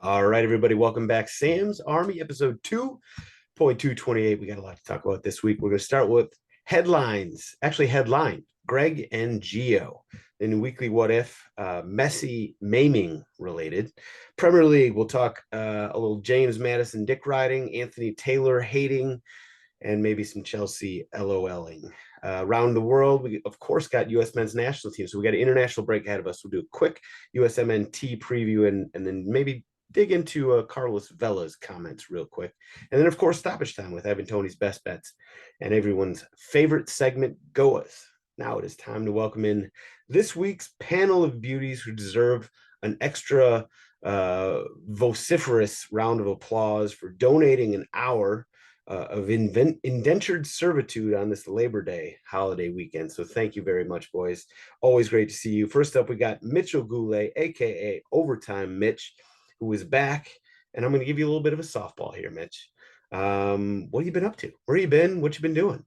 All right, everybody, welcome back. Sam's Army, episode 2.228. We got a lot to talk about this week. We're going to start with headlines. Actually, headline Gregg and Gio. In weekly What If, Messi maiming related. Premier League, we'll talk a little James Madison dick riding, Anthony Taylor hating, and maybe some Chelsea LOLing. Around the world, we of course got U.S. men's national team, so we got an international break ahead of us. We'll do a quick USMNT preview and then maybe dig into Carlos Vela's comments real quick. And then, of course, stoppage time with Evan Toney's best bets and everyone's favorite segment, GOAWs. Now it is time to welcome in this week's panel of beauties who deserve an extra vociferous round of applause for donating an hour of indentured servitude on this Labor Day holiday weekend. So thank you very much, boys. Always great to see you. First up, we got Mitchell Goulet, aka Overtime Mitch, who is back. And I'm going to give you a little bit of a softball here, Mitch. What have you been up to? Where you been? What you been doing?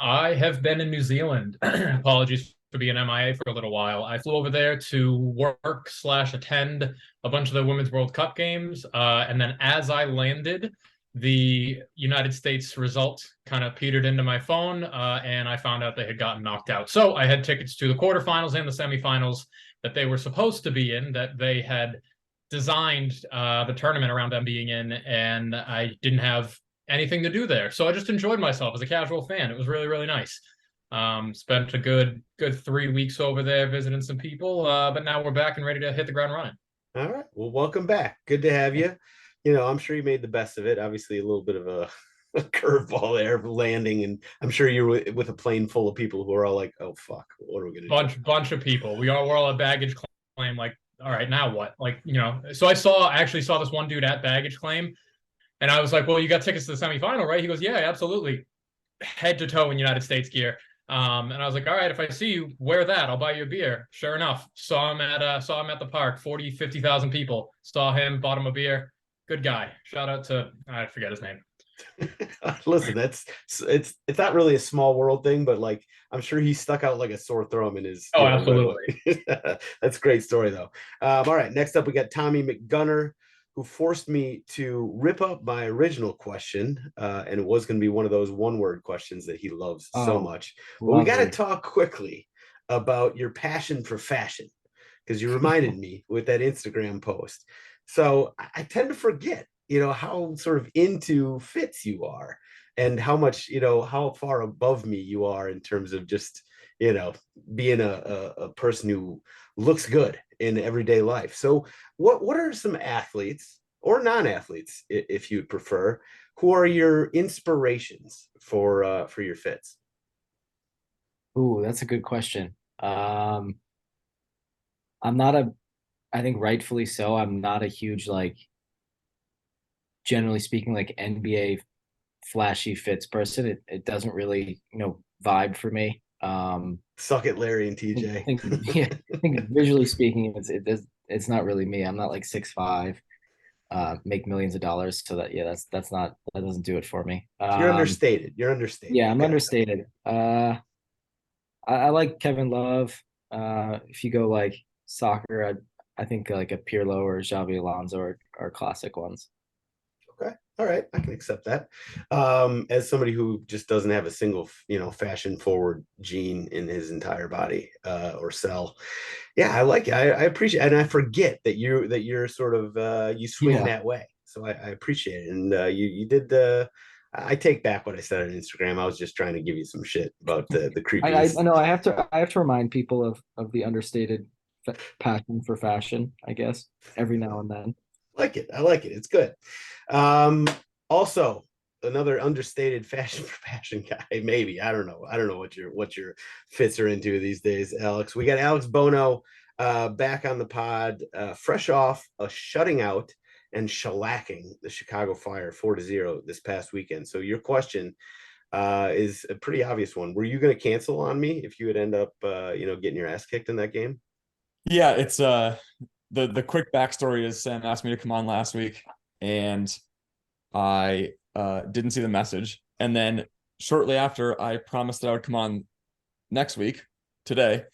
I have been in New Zealand. Apologies for being MIA for a little while. I flew over there to work/attend a bunch of the Women's World Cup games. And then as I landed, the United States result kind of petered into my phone, and I found out they had gotten knocked out. So I had tickets to the quarterfinals and the semifinals that they were supposed to be in, that they had designed the tournament around them being in, and I didn't have anything to do there. So I just enjoyed myself as a casual fan. It was really, really nice. Spent a good 3 weeks over there visiting some people, but now we're back and ready to hit the ground running. All right. Well, welcome back. Good to have you. I'm sure you made the best of it. Obviously, a little bit of a curveball there landing, and I'm sure you're with a plane full of people who are all like, "Oh fuck, what are we gonna do?" Bunch of people. We're all at baggage claim. Like, all right, now what? Like, So I actually saw this one dude at baggage claim, and I was like, "Well, you got tickets to the semifinal, right?" He goes, "Yeah, absolutely." Head to toe in United States gear. And I was like, all right, if I see you, wear that. I'll buy you a beer. Sure enough, saw him at the park, 50,000 people. Saw him, bought him a beer. Good guy. Shout out to I forget his name. Listen, it's not really a small world thing, but like I'm sure he stuck out like a sore thumb in his, Oh, right absolutely. away. That's a great story though. All right, next up we got Tommy McGunner, who forced me to rip up my original question, and it was going to be one of those one-word questions that he loves so Oh, much. But we got to lovely. talk quickly about your passion for fashion because you reminded me with that Instagram post. So I tend to forget, how sort of into fits you are and how much, how far above me you are in terms of just, being a person who looks good in everyday life. So what are some athletes or non-athletes, if you'd prefer, who are your inspirations for your fits? Ooh, that's a good question. I'm not a, I think rightfully so. I'm not a huge, like, generally speaking, like NBA flashy fits person. It doesn't really, vibe for me. Suck it, Larry and I TJ. think, yeah, I think visually speaking, it's not really me. I'm not like 6'5", make millions of dollars. So that, yeah, that doesn't do it for me. You're understated. You're understated. Yeah, I'm Okay. understated. I like Kevin Love. If you go like soccer, I think like a Pirlo or Xavi Alonso are classic ones. Okay. All right. I can accept that. As somebody who just doesn't have a single, fashion forward gene in his entire body or cell. Yeah, I like it. I appreciate it. And I forget that you're sort of you swing Yeah, that way. So I appreciate it. And you did I take back what I said on Instagram. I was just trying to give you some shit about the I creepiness. know I have to remind people of the understated passion for fashion, I guess, every now and then. Like it. I like it. It's good. Um, Also, another understated fashion for fashion guy. Maybe I don't know. I don't know what your fits are into these days, Alex. We got Alex Bono back on the pod, fresh off a shutting out and shellacking the Chicago Fire 4-0 this past weekend. So your question is a pretty obvious one. Were you going to cancel on me if you would end up, getting your ass kicked in that game? Yeah, it's the quick backstory is Sam asked me to come on last week and I didn't see the message. And then shortly after I promised that I would come on next week, today,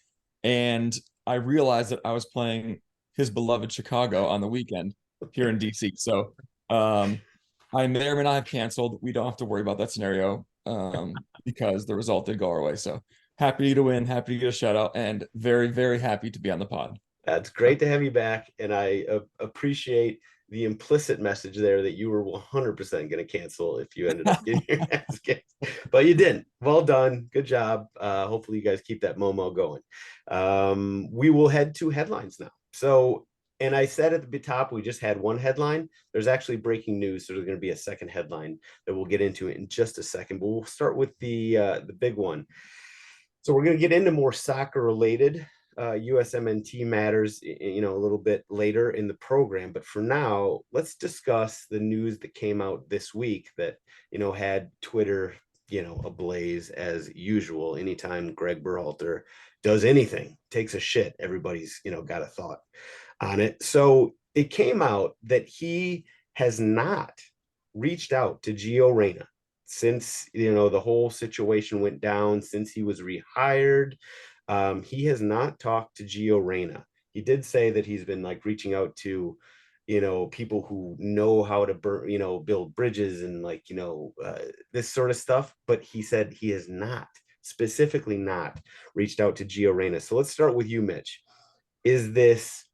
and I realized that I was playing his beloved Chicago on the weekend. here in DC. So I may or may not have canceled. We don't have to worry about that scenario because the result did go our way. So happy to win, happy to get a shout out, and very, very happy to be on the pod. That's great to have you back, and I appreciate the implicit message there that you were 100% going to cancel if you ended up getting your ass kicked, but you didn't. Well done, good job. Hopefully you guys keep that Momo going. We will head to headlines now. So, and I said at the top we just had one headline. There's actually breaking news, so there's going to be a second headline that we'll get into in just a second. But we'll start with the big one. So we're going to get into more soccer related USMNT matters, a little bit later in the program. But for now, let's discuss the news that came out this week that, had Twitter, ablaze as usual. Anytime Gregg Berhalter does anything, takes a shit, everybody's, got a thought on it. So it came out that he has not reached out to Gio Reyna since, the whole situation went down, since he was rehired. He has not talked to Gio Reyna. He did say that he's been reaching out to, people who know how to build bridges and this sort of stuff. But he said he has not, specifically not reached out to Gio Reyna. So let's start with you, Mitch. Is this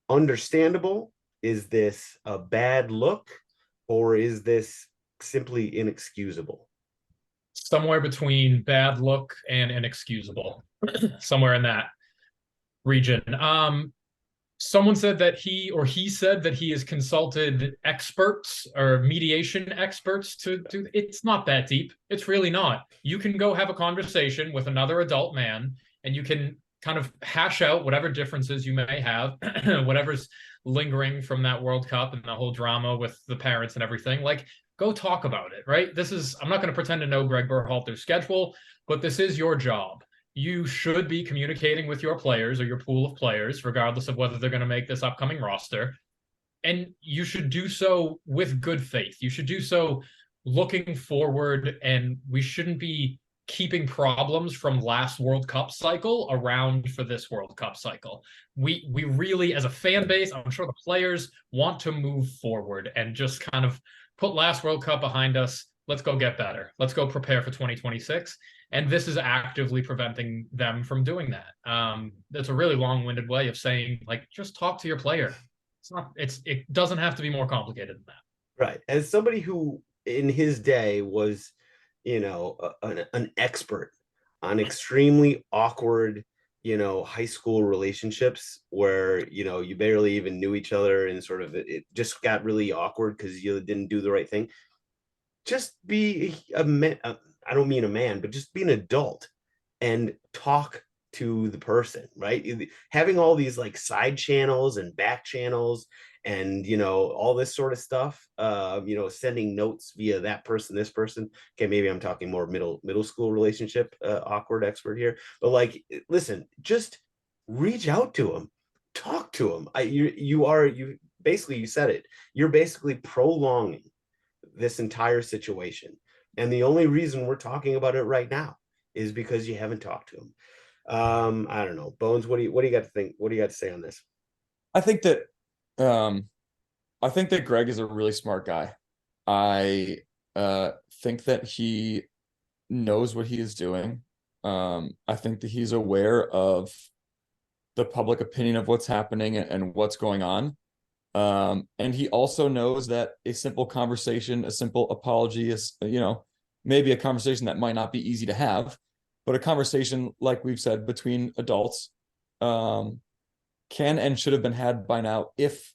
understandable? Is this a bad look? Or is this simply inexcusable? Somewhere between bad look and inexcusable. Somewhere in that region. Someone said that he said that he has consulted experts or mediation experts to do. It's not that deep. It's really not. You can go have a conversation with another adult man, and you can kind of hash out whatever differences you may have, whatever's lingering from that World Cup and the whole drama with the parents and everything. Go talk about it, right? I'm not going to pretend to know Gregg Berhalter's schedule, but this is your job. You should be communicating with your players or your pool of players, regardless of whether they're going to make this upcoming roster. And you should do so with good faith. You should do so looking forward, and we shouldn't be keeping problems from last World Cup cycle around for this World Cup cycle. We really, as a fan base, I'm sure the players want to move forward and just kind of put last World Cup behind us. Let's go get better. Let's go prepare for 2026. And this is actively preventing them from doing that. That's a really long-winded way of saying, just talk to your player. It doesn't have to be more complicated than that. Right. As somebody who in his day was, an expert on extremely awkward, high school relationships where, you barely even knew each other and sort of it just got really awkward because you didn't do the right thing. Just be a man. I don't mean a man, but just be an adult and talk to the person, right? Having all these side channels and back channels and, all this sort of stuff, sending notes via that person, this person. Okay, maybe I'm talking more middle school relationship, awkward expert here, but listen, just reach out to him, talk to him. You basically, you said it, you're basically prolonging this entire situation. And the only reason we're talking about it right now is because you haven't talked to him. I don't know. Bones, what do you got to think? What do you got to say on this? I think that Gregg is a really smart guy. I think that he knows what he is doing. I think that he's aware of the public opinion of what's happening and what's going on. And he also knows that a simple conversation, a simple apology is, maybe a conversation that might not be easy to have, but a conversation, like we've said, between adults can and should have been had by now if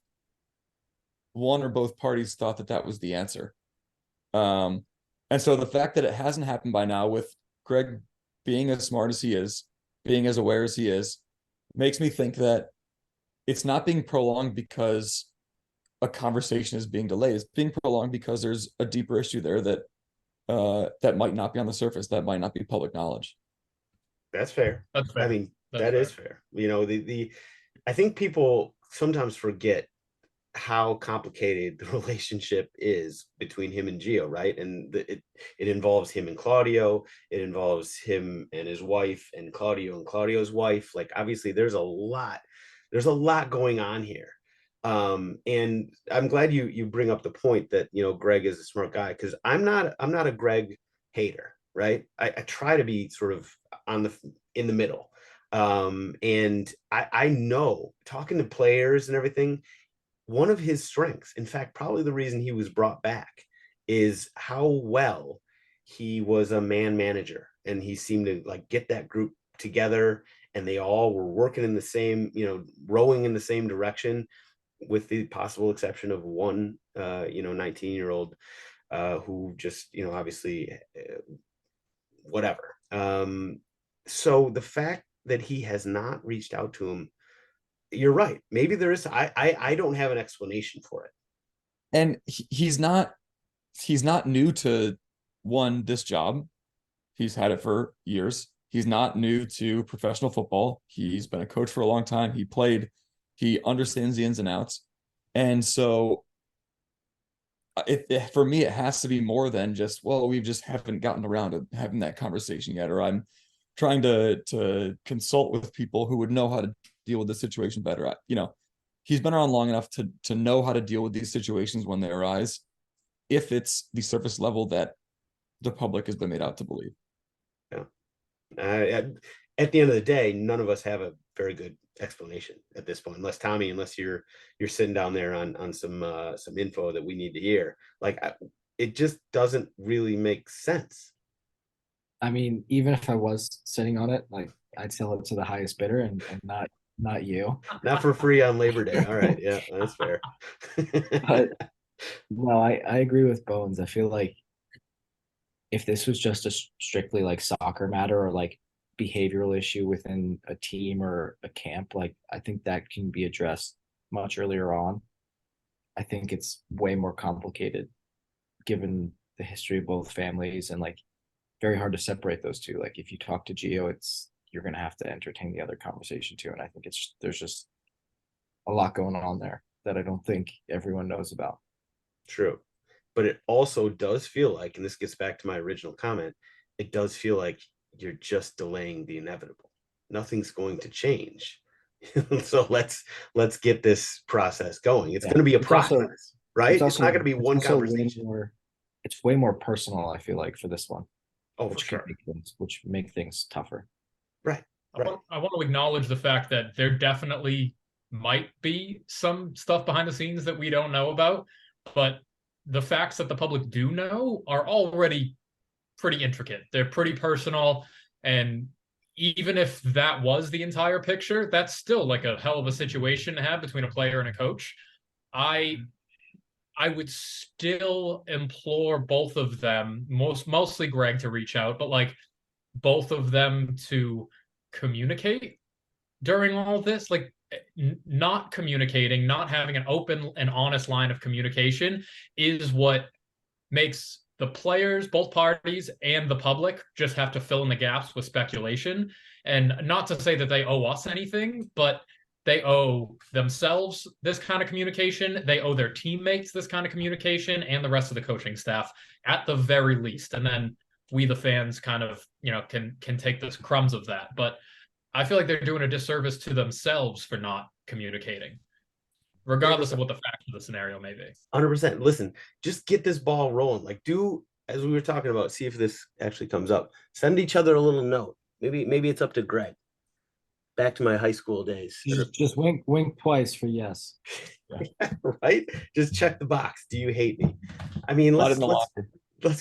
one or both parties thought that that was the answer. And so the fact that it hasn't happened by now, with Gregg being as smart as he is, being as aware as he is, makes me think that it's not being prolonged because a conversation is being delayed. It's being prolonged because there's a deeper issue there that that might not be on the surface, that might not be public knowledge. That's fair. That's fair. I mean, That's is fair. I think people sometimes forget how complicated the relationship is between him and Gio, right? And it involves him and Claudio. It involves him and his wife, and Claudio and Claudio's wife. Obviously, there's a lot going on here. And I'm glad you bring up the point that, Gregg is a smart guy, because I'm not a Gregg hater, right? I try to be sort of in the middle. And I know, talking to players and everything, one of his strengths, in fact, probably the reason he was brought back, is how well he was a man manager, and he seemed to like get that group together, and they all were working in the same, rowing in the same direction, with the possible exception of one 19-year-old who just, obviously, whatever. So the fact that he has not reached out to him, you're right. Maybe there is. I don't have an explanation for it. And he's not new to this job. He's had it for years. He's not new to professional football. He's been a coach for a long time. He understands the ins and outs. And so for me, it has to be more than just, well, we just haven't gotten around to having that conversation yet, or I'm trying to consult with people who would know how to deal with the situation better. He's been around long enough to know how to deal with these situations when they arise, if it's the surface level that the public has been made out to believe. Yeah. At the end of the day, none of us have a very good explanation at this point, unless you're sitting down there on some info that we need to hear. It just doesn't really make sense. I mean, even if I was sitting on it, like I'd sell it to the highest bidder and not you. Not for free on Labor Day. All right, yeah, that's fair. But no, I agree with Bones. I feel like if this was just a strictly like soccer matter or like behavioral issue within a team or a camp, like I think that can be addressed much earlier on. I think it's way more complicated given the history of both families, and like very hard to separate those two. Like if you talk to Gio, you're gonna have to entertain the other conversation too. And I think there's just a lot going on there that I don't think everyone knows about. True. But it also does feel like, and this gets back to my original comment, it does feel like you're just delaying the inevitable. Nothing's going to change. So let's get this process going. It's going to be a process, right? It's not going to be one conversation. It's way more personal, I feel like, for this one. Oh, for sure. Which make things tougher. Right. I want to acknowledge the fact that there definitely might be some stuff behind the scenes that we don't know about, but the facts that the public do know are already pretty intricate. They're pretty personal, and even if that was the entire picture, that's still like a hell of a situation to have between a player and a coach. I would still implore both of them, mostly Gregg, to reach out, but like both of them to communicate during all of this. Like not communicating, not having an open and honest line of communication is what makes the players, both parties, and the public just have to fill in the gaps with speculation. And not to say that they owe us anything, but they owe themselves this kind of communication. They owe their teammates this kind of communication, and the rest of the coaching staff at the very least. And then we, the fans, kind of, can take the crumbs of that. But I feel like they're doing a disservice to themselves for not communicating, regardless 100%. Of what the facts of the scenario may be. 100%. Listen, just get this ball rolling. Like, as we were talking about, see if this actually comes up. Send each other a little note. Maybe it's up to Gregg. Back to my high school days. Just wink twice for yes. Yeah. Right? Just check the box. Do you hate me? I mean, let's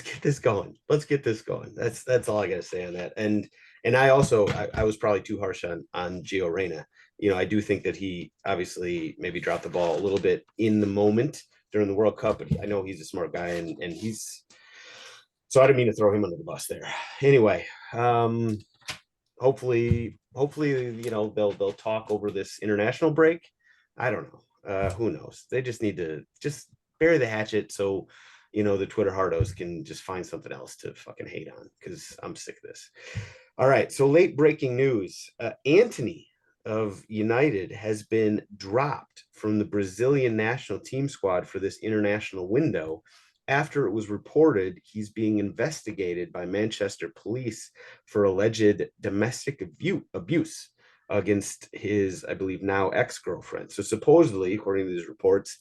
get this going. Let's get this going. That's all I gotta say on that. And I was probably too harsh on Gio Reyna. I do think that he obviously maybe dropped the ball a little bit in the moment during the World Cup, but I know he's a smart guy, and he's, so I didn't mean to throw him under the bus there. Anyway, hopefully, they'll talk over this international break. I don't know. Who knows? They just need to just bury the hatchet so, the Twitter hardos can just find something else to fucking hate on, because I'm sick of this. All right. So late breaking news. Antony of United has been dropped from the Brazilian national team squad for this international window after it was reported he's being investigated by Manchester police for alleged domestic abuse. against his, I believe, now ex-girlfriend. So supposedly, according to these reports,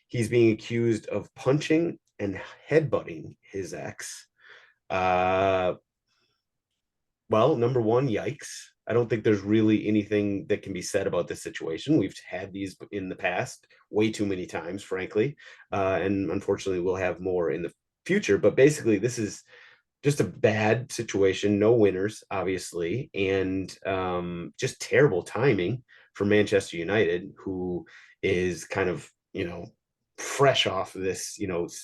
he's being accused of punching and headbutting his ex. Well, number one, yikes. I don't think there's really anything that can be said about this situation. We've had these in the past way too many times, frankly. And unfortunately, we'll have more in the future. But basically, this is just a bad situation. No winners, obviously. And just terrible timing for Manchester United, who is kind of, fresh off of this,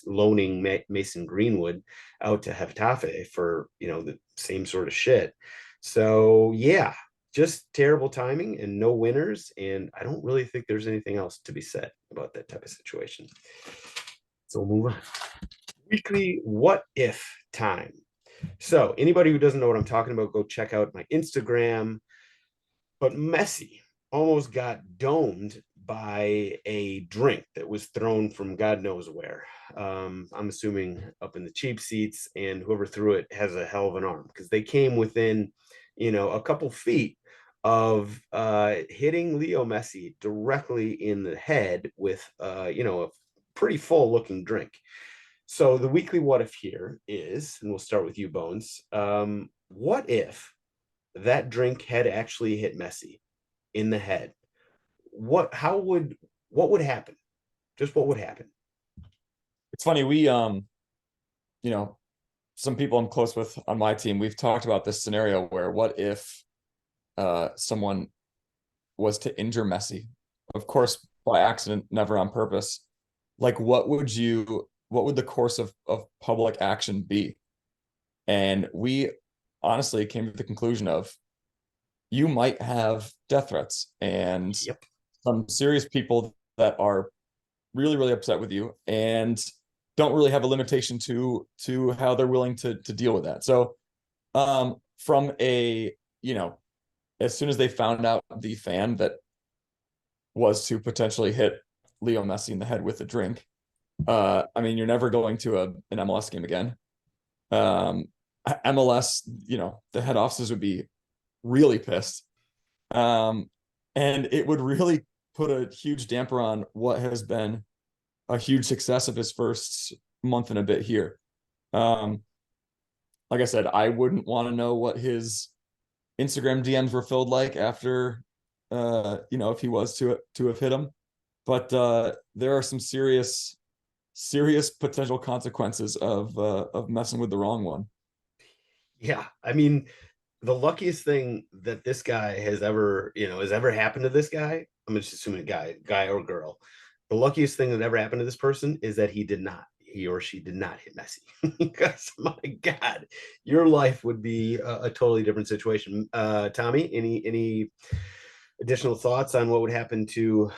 loaning Mason Greenwood out to Getafe for, the same sort of shit. So yeah, just terrible timing and no winners. And I don't really think there's anything else to be said about that type of situation. So we'll move on. Weekly what if time. So anybody who doesn't know what I'm talking about, go check out my Instagram. But Messi almost got domed by a drink that was thrown from God knows where. I'm assuming up in the cheap seats, and whoever threw it has a hell of an arm, because they came within, a couple feet of hitting Leo Messi directly in the head with, a pretty full looking drink. So the weekly what if here is, and we'll start with you, Bones. What if that drink had actually hit Messi in the head? What would happen? Just what would happen? It's funny, we some people I'm close with on my team, we've talked about this scenario where what if someone was to injure Messi, of course by accident, never on purpose. Like what would the course of public action be? And we honestly came to the conclusion of, you might have death threats and some serious people that are really, really upset with you and don't really have a limitation to how they're willing to deal with that. So from a, as soon as they found out the fan that was to potentially hit Leo Messi in the head with a drink, you're never going to an MLS game again. MLS, the head offices would be really pissed. And it would really put a huge damper on what has been a huge success of his first month and a bit here. Like I said, I wouldn't want to know what his Instagram DMs were filled like after, if he was to have hit him. But there are some serious potential consequences of messing with the wrong one. Yeah, the luckiest thing that this guy has ever happened to this guy, I'm just assuming guy or girl, the luckiest thing that ever happened to this person is that he or she did not hit Messi. Because my God, your life would be a totally different situation. Tommy, any additional thoughts on what would happen to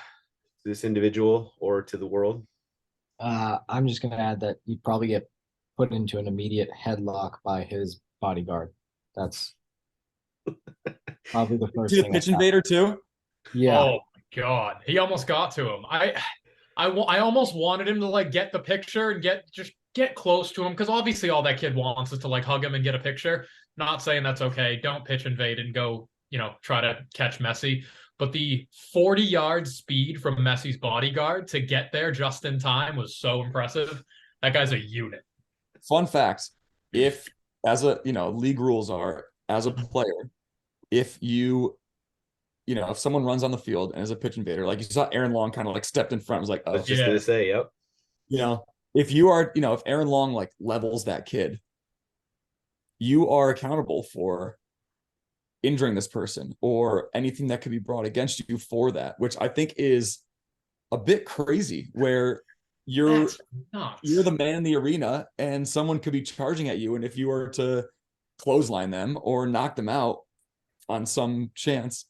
this individual or to the world? I'm just going to add that you'd probably get put into an immediate headlock by his bodyguard. That's probably the first See thing. the pitch invader too? Yeah. Oh my God, he almost got to him. I almost wanted him to get the picture and get close to him, because obviously all that kid wants is to hug him and get a picture. Not saying that's okay. Don't pitch invade and go, try to catch Messi. But the 40-yard speed from Messi's bodyguard to get there just in time was so impressive. That guy's a unit. Fun fact, if as a, league rules are, as a player, if if someone runs on the field and is a pitch invader, like you saw Aaron Long kind of stepped in front, was like, oh. I was just going to say, yep. If you are, if Aaron Long levels that kid, you are accountable for injuring this person or anything that could be brought against you for that, which I think is a bit crazy, where you're the man in the arena and someone could be charging at you. And if you were to clothesline them or knock them out on some chance,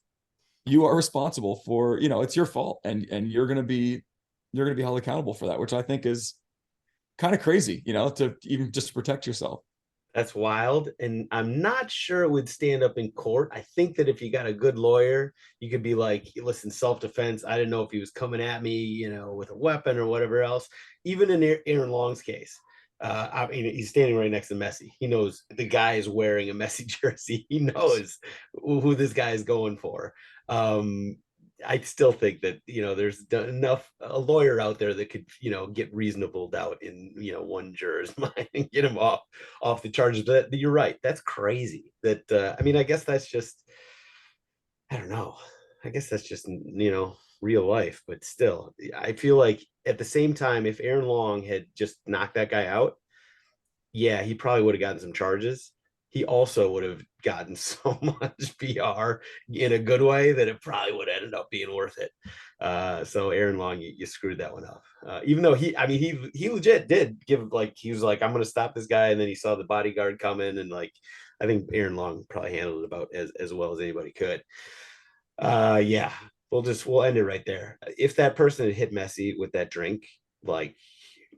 you are responsible for, it's your fault, and you're going to be held accountable for that, which I think is kind of crazy, to even just protect yourself. That's wild. And I'm not sure it would stand up in court. I think that if you got a good lawyer, you could be like, listen, self-defense. I didn't know if he was coming at me, with a weapon or whatever else. Even in Aaron Long's case, I mean, he's standing right next to Messi. He knows the guy is wearing a Messi jersey. He knows who this guy is going for. I still think that, there's enough a lawyer out there that could, get reasonable doubt in, one juror's mind and get him off the charges. But you're right. That's crazy. That I mean, I guess that's just, I don't know. I guess that's just, real life. But still, I feel like at the same time, if Aaron Long had just knocked that guy out, yeah, he probably would have gotten some charges. He also would have gotten so much PR in a good way that it probably would have ended up being worth it. So Aaron Long, you screwed that one up. Even though he legit did give, like, he was like, I'm going to stop this guy. And then he saw the bodyguard come in, and like, I think Aaron Long probably handled it about as well as anybody could. Yeah, we'll end it right there. If that person had hit Messi with that drink, like,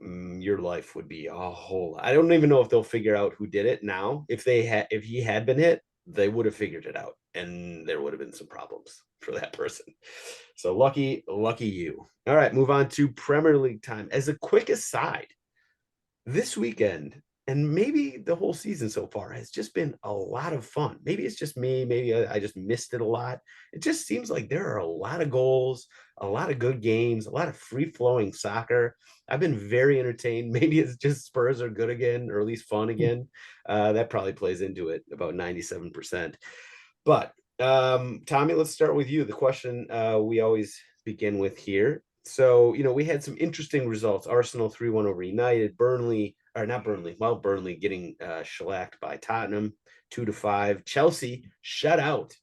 your life would be a whole lot. I don't even know if they'll figure out who did it now. If he had been hit, they would have figured it out, and there would have been some problems for that person. So lucky you. All right, move on to Premier League time. As a quick aside, this weekend, and maybe the whole season so far, has just been a lot of fun. Maybe it's just me. Maybe I just missed it a lot. It just seems like there are a lot of goals, a lot of good games, a lot of free-flowing soccer. I've been very entertained. Maybe it's just Spurs are good again, or at least fun again. That probably plays into it about 97%. But Tommy, let's start with you. The question we always begin with here. So, we had some interesting results. Arsenal 3-1 over United. Burnley getting shellacked by Tottenham 2-5. Chelsea shut out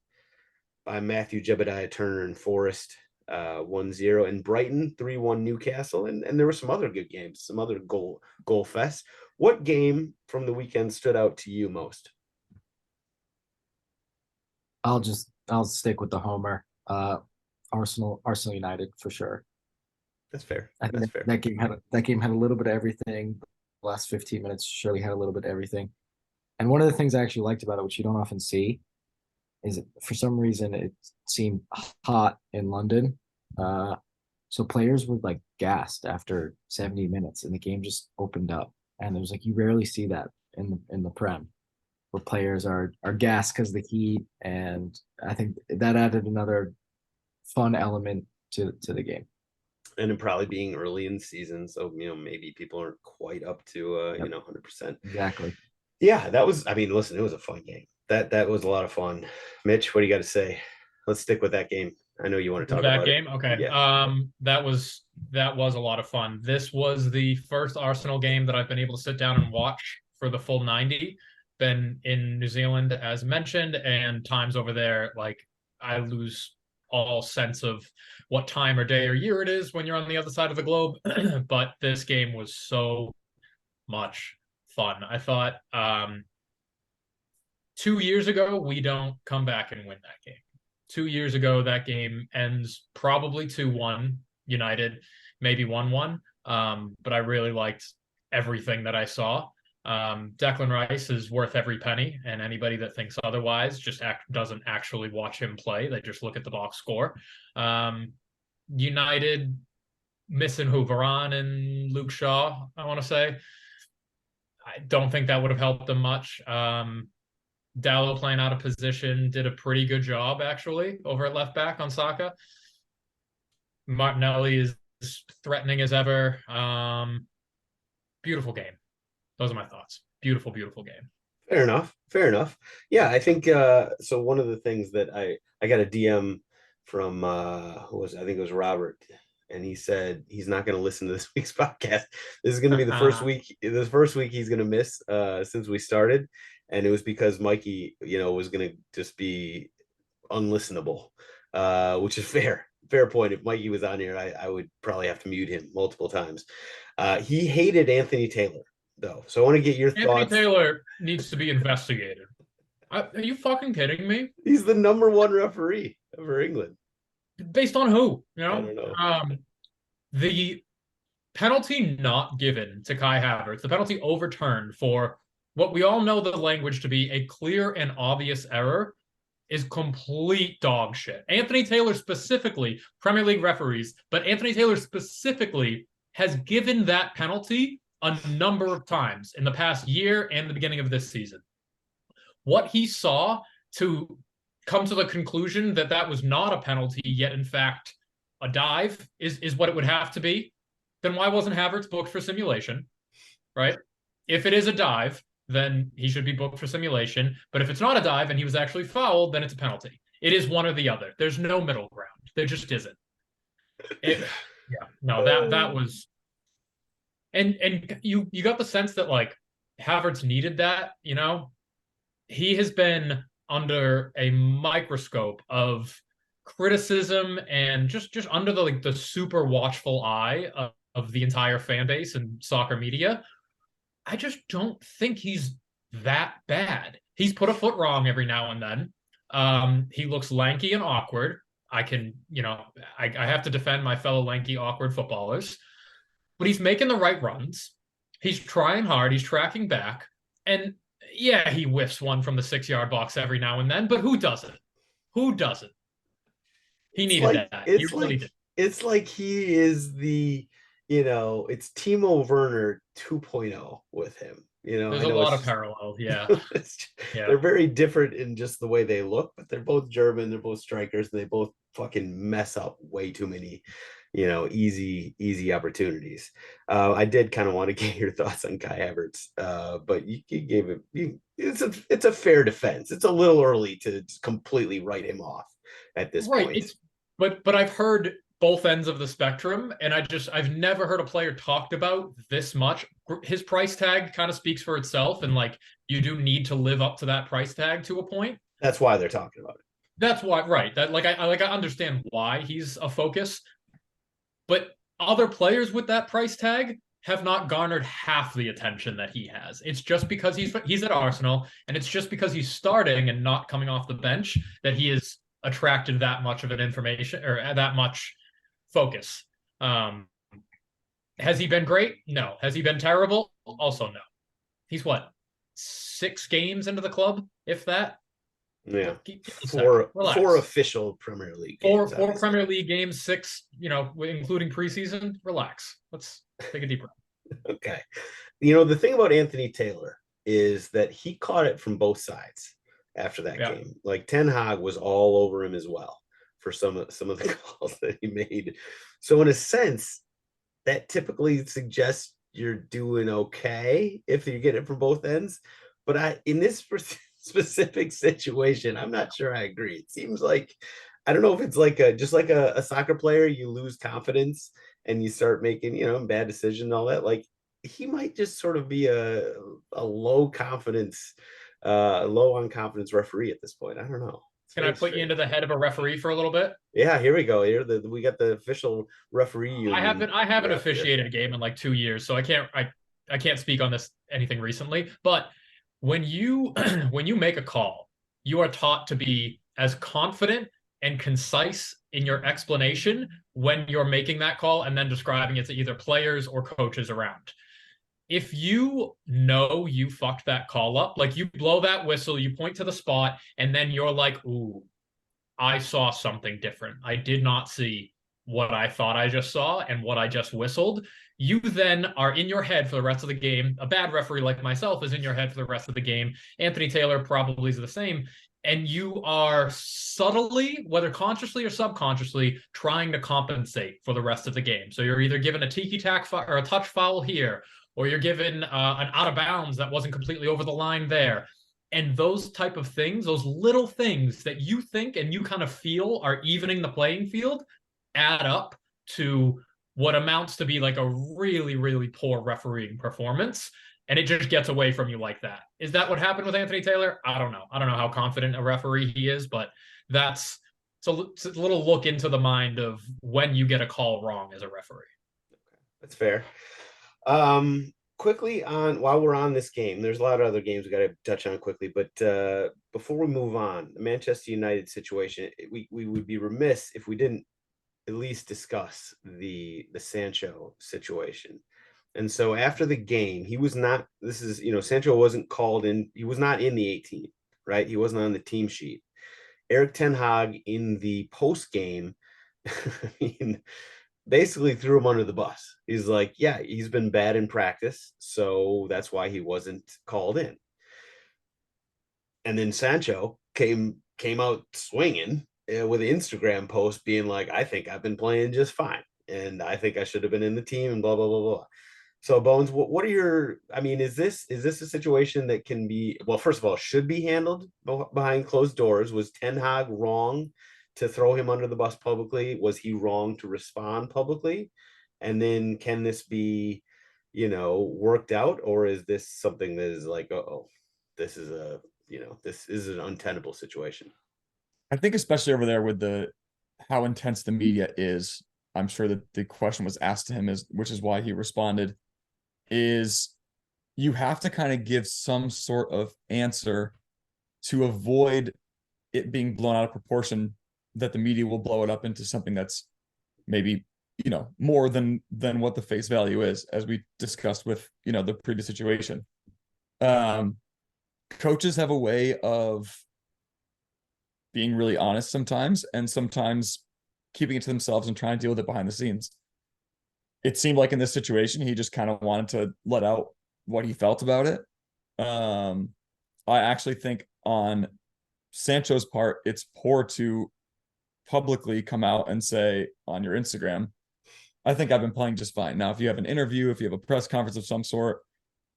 by Matthew Jebediah Turner and Forest 1-0. And Brighton 3-1 Newcastle. And there were some other good games, some other goal fests. What game from the weekend stood out to you most? I'll stick with the homer. Arsenal United for sure. That's fair. I think That's fair. That game had a little bit of everything. The last 15 minutes surely had a little bit of everything. And one of the things I actually liked about it, which you don't often see, is for some reason it seemed hot in London. So players were like gassed after 70 minutes, and the game just opened up. And there's like, you rarely see that in the Prem, where players are gassed because of the heat. And I think that added another fun element to the game. And it probably being early in the season, so maybe people aren't quite up to 100%. Exactly. Yeah, that was. I mean, listen, it was a fun game. That was a lot of fun. Mitch, what do you got to say? Let's stick with that game. I know you want to talk about that game. it. Okay. Yeah. That was a lot of fun. This was the first Arsenal game that I've been able to sit down and watch for the full 90. Been in New Zealand, as mentioned, and times over there, like, I lose all sense of what time or day or year it is when you're on the other side of the globe. But this game was so much fun. I thought 2 years ago, we don't come back and win that game. 2 years ago, that game ends probably 2-1 United, maybe 1-1. But I really liked everything that I saw. Declan Rice is worth every penny, and anybody that thinks otherwise just doesn't actually watch him play. They just look at the box score. United missing Varane and Luke Shaw, I want to say. I don't think that would have helped them much. Dallo playing out of position did a pretty good job, actually, over at left back on Saka. Martinelli is threatening as ever. Beautiful game. Those are my thoughts. Beautiful, beautiful game. Fair enough. Yeah, I think so. One of the things that I got a DM from I think it was Robert, and he said he's not going to listen to this week's podcast. This is going to be the first week. The first week he's going to miss since we started, and it was because Mikey, was going to just be unlistenable, which is fair point. If Mikey was on here, I would probably have to mute him multiple times. He hated Anthony Taylor, though, so I want to get your thoughts. Anthony Taylor needs to be investigated. Are you fucking kidding me? He's the #1 referee over England. Based on who? I don't know. The penalty not given to Kai Havertz, the penalty overturned for what we all know the language to be a clear and obvious error, is complete dog shit. Anthony Taylor specifically, Premier League referees, but Anthony Taylor specifically has given that penalty a number of times in the past year and the beginning of this season. What he saw to come to the conclusion that that was not a penalty, yet in fact a dive is what it would have to be, then why wasn't Havertz booked for simulation, right? If it is a dive, then he should be booked for simulation. But if it's not a dive and he was actually fouled, then it's a penalty. It is one or the other. There's no middle ground. There just isn't. That was, and you got the sense that like Havertz needed that, you know. He has been under a microscope of criticism and just under the super watchful eye of the entire fan base and soccer media. I just don't think he's that bad. He's put a foot wrong every now and then. He looks lanky and awkward. I have to defend my fellow lanky, awkward footballers, but he's making the right runs. He's trying hard. He's tracking back. And yeah, he whiffs one from the 6-yard box every now and then, but who doesn't? Who doesn't? He needed that. He really did. It's like he is the, it's Timo Werner 2.0 with him. There's a lot of parallels. Yeah. Yeah. They're very different in just the way they look, but they're both German. They're both strikers, and they both fucking mess up way too many, easy opportunities. I did kind of want to get your thoughts on Kai Havertz, but you gave it. It's a fair defense. It's a little early to completely write him off at this point. But I've heard both ends of the spectrum, and I've never heard a player talked about this much. His price tag kind of speaks for itself, and like you do need to live up to that price tag to a point. That's why they're talking about it. That's why, right? That I understand why he's a focus, but other players with that price tag have not garnered half the attention that he has. It's just because he's at Arsenal, and it's just because he's starting and not coming off the bench that he has attracted that much of an information or that much focus. Has he been great? No. Has he been terrible? Also no. He's what, 6 games into the club, if that? Yeah, four official Premier League games. Four Premier League games, 6, including preseason. Relax. Let's take a deep breath. Okay. The thing about Antony Taylor is that he caught it from both sides after that game. Like Ten Hag was all over him as well for some of the calls that he made. So in a sense, that typically suggests you're doing okay if you get it from both ends. But in this specific situation, I'm not sure I agree. It seems like, I don't know if it's like just like a soccer player, you lose confidence and you start making, bad decisions and all that. Like he might just sort of be a low on confidence referee at this point. I don't know. Can I put you into the head of a referee for a little bit? Yeah, here we go. Here we got the official referee union. I haven't officiated a game in like 2 years, so I can't speak on this anything recently. But when you make a call, you are taught to be as confident and concise in your explanation when you're making that call and then describing it to either players or coaches around. If you know you fucked that call up, like you blow that whistle, you point to the spot, and then you're like, ooh, I saw something different. I did not see what I thought I just saw and what I just whistled. You then are in your head for the rest of the game. A bad referee like myself is in your head for the rest of the game. Antony Taylor probably is the same. And you are subtly, whether consciously or subconsciously, trying to compensate for the rest of the game. So you're either given a tiki-tack or a touch foul here, or you're given an out of bounds that wasn't completely over the line there. And those type of things, those little things that you think and you kind of feel are evening the playing field, add up to what amounts to be like a really, really poor refereeing performance. And it just gets away from you like that. Is that what happened with Antony Taylor? I don't know. I don't know how confident a referee he is, but it's a little look into the mind of when you get a call wrong as a referee. That's fair. Quickly while we're on this game, there's a lot of other games we got to touch on quickly, but before we move on, the Manchester United situation, we would be remiss if we didn't at least discuss the Sancho situation. And so after the game, Sancho wasn't called in. He was not in the 18, right? He wasn't on the team sheet. Erik ten Hag in the post game, I mean, basically threw him under the bus. He's like, yeah, he's been bad in practice, so that's why he wasn't called in. And then Sancho came out swinging with an Instagram post being like, I think I've been playing just fine, and I think I should have been in the team, and blah blah blah blah. So Bones, what are your? I mean, is this a situation that can be, well, first of all, should be handled behind closed doors? Was Ten Hag wrong to throw him under the bus publicly? Was he wrong to respond publicly? And then can this be, worked out, or is this something that is like, oh, this is this is an untenable situation? I think especially over there with how intense the media is, I'm sure that the question was asked to him, which is why he responded, is you have to kind of give some sort of answer to avoid it being blown out of proportion, that the media will blow it up into something that's maybe, more than what the face value is, as we discussed with, the previous situation. Coaches have a way of being really honest sometimes, and sometimes keeping it to themselves and trying to deal with it behind the scenes. It seemed like in this situation, he just kind of wanted to let out what he felt about it. I actually think on Sancho's part, it's poor to publicly come out and say on your Instagram, I think I've been playing just fine. Now, if you have an interview, if you have a press conference of some sort,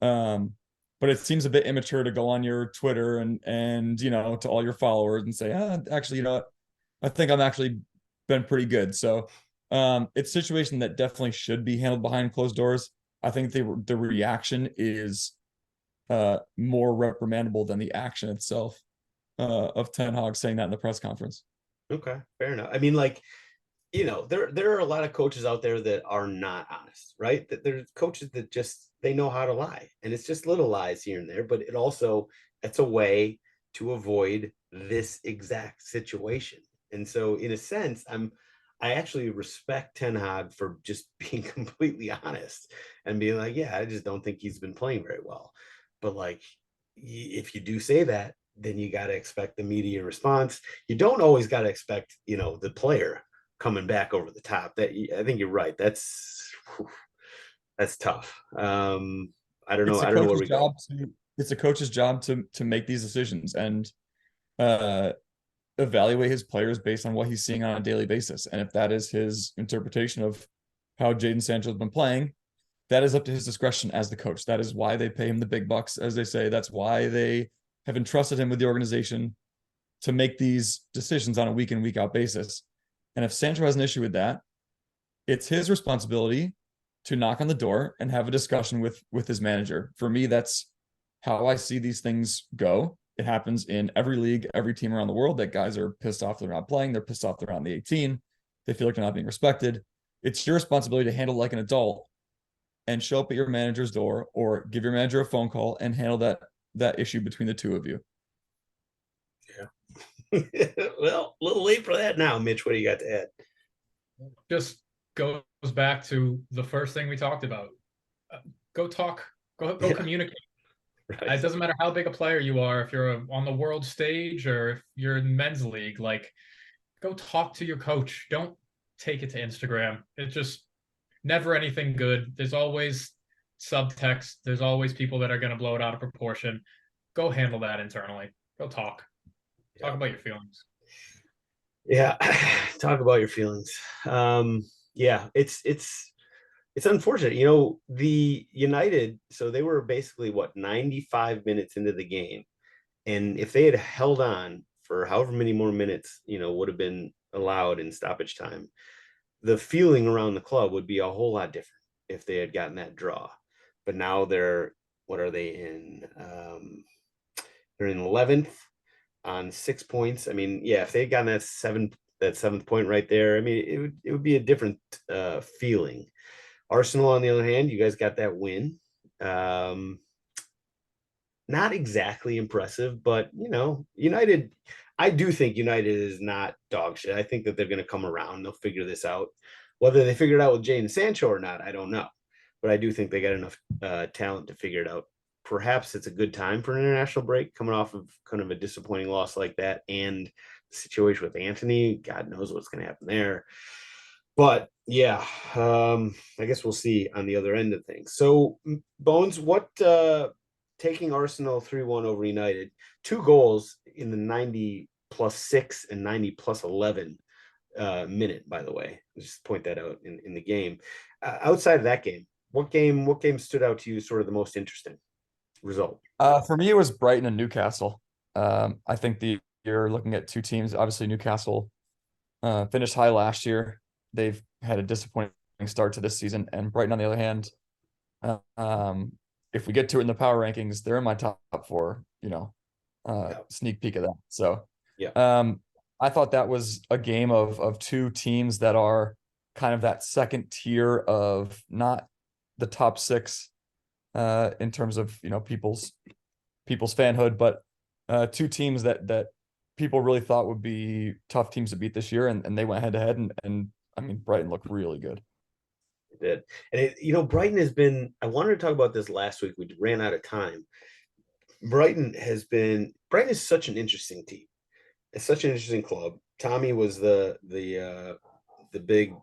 but it seems a bit immature to go on your Twitter and to all your followers and say, actually, I think I'm actually been pretty good. So it's a situation that definitely should be handled behind closed doors. I think the reaction is more reprimandable than the action itself of Ten Hag saying that in the press conference. Okay, fair enough. I mean, like, there are a lot of coaches out there that are not honest, right? That there's coaches that just, they know how to lie, and it's just little lies here and there, but it's a way to avoid this exact situation. And so in a sense, I actually respect Ten Hag for just being completely honest and being like, yeah, I just don't think he's been playing very well. But like, if you do say that, then you got to expect the media response. You don't always got to expect, the player coming back over the top. That, I think you're right. That's tough. I don't know. I don't know where we go. It's a coach's job to make these decisions and evaluate his players based on what he's seeing on a daily basis. And if that is his interpretation of how Jadon Sancho's been playing, that is up to his discretion as the coach. That is why they pay him the big bucks, as they say. That's why they have entrusted him with the organization to make these decisions on a week in, week out basis. And if Sancho has an issue with that, it's his responsibility to knock on the door and have a discussion with his manager. For me, that's how I see these things go. It happens in every league, every team around the world, that guys are pissed off they're not playing. They're pissed off they're on the 18. They feel like they're not being respected. It's your responsibility to handle like an adult and show up at your manager's door, or give your manager a phone call and handle that issue between the two of you. Yeah. Well, a little late for that now, Mitch. What do you got to add? Just goes back to the first thing we talked about. Go talk. Go communicate. Right. It doesn't matter how big a player you are. If you're on the world stage or if you're in men's league, like, go talk to your coach. Don't take it to Instagram. It's just never anything good. There's always subtext. There's always people that are going to blow it out of proportion. Go handle that internally. Go talk. Talk about your feelings. Yeah, talk about your feelings. Yeah, it's unfortunate. The United, so they were basically 95 minutes into the game, and if they had held on for however many more minutes, would have been allowed in stoppage time, the feeling around the club would be a whole lot different if they had gotten that draw. But now what are they in? They're in 11th on 6 points. I mean, yeah, if they had gotten that seventh point right there, I mean, it would be a different feeling. Arsenal, on the other hand, you guys got that win. Not exactly impressive, but United, I do think United is not dog shit. I think that they're going to come around. They'll figure this out. Whether they figure it out with Jadon Sancho or not, I don't know. But I do think they got enough talent to figure it out. Perhaps it's a good time for an international break, coming off of kind of a disappointing loss like that, and the situation with Antony. God knows what's going to happen there. But yeah, I guess we'll see on the other end of things. So Bones, what taking Arsenal 3-1 over United, 2 goals in the 90 plus 6 and 90 plus 11 minute, by the way. Just point that out in the game. Outside of that game, what game stood out to you sort of the most interesting result? For me, it was Brighton and Newcastle. I think you're looking at two teams. Obviously, Newcastle finished high last year. They've had a disappointing start to this season, and Brighton, on the other hand, if we get to it in the power rankings, they're in my top four. Sneak peek of that. So, Yeah. I thought that was a game of two teams that are kind of that second tier of not the top six in terms of people's fanhood, but two teams that people really thought would be tough teams to beat this year, and they went head to head, and I mean Brighton looked really good. It did. And Brighton has been, I wanted to talk about this last week. We ran out of time. Brighton is such an interesting team. It's such an interesting club. Tommy was the big,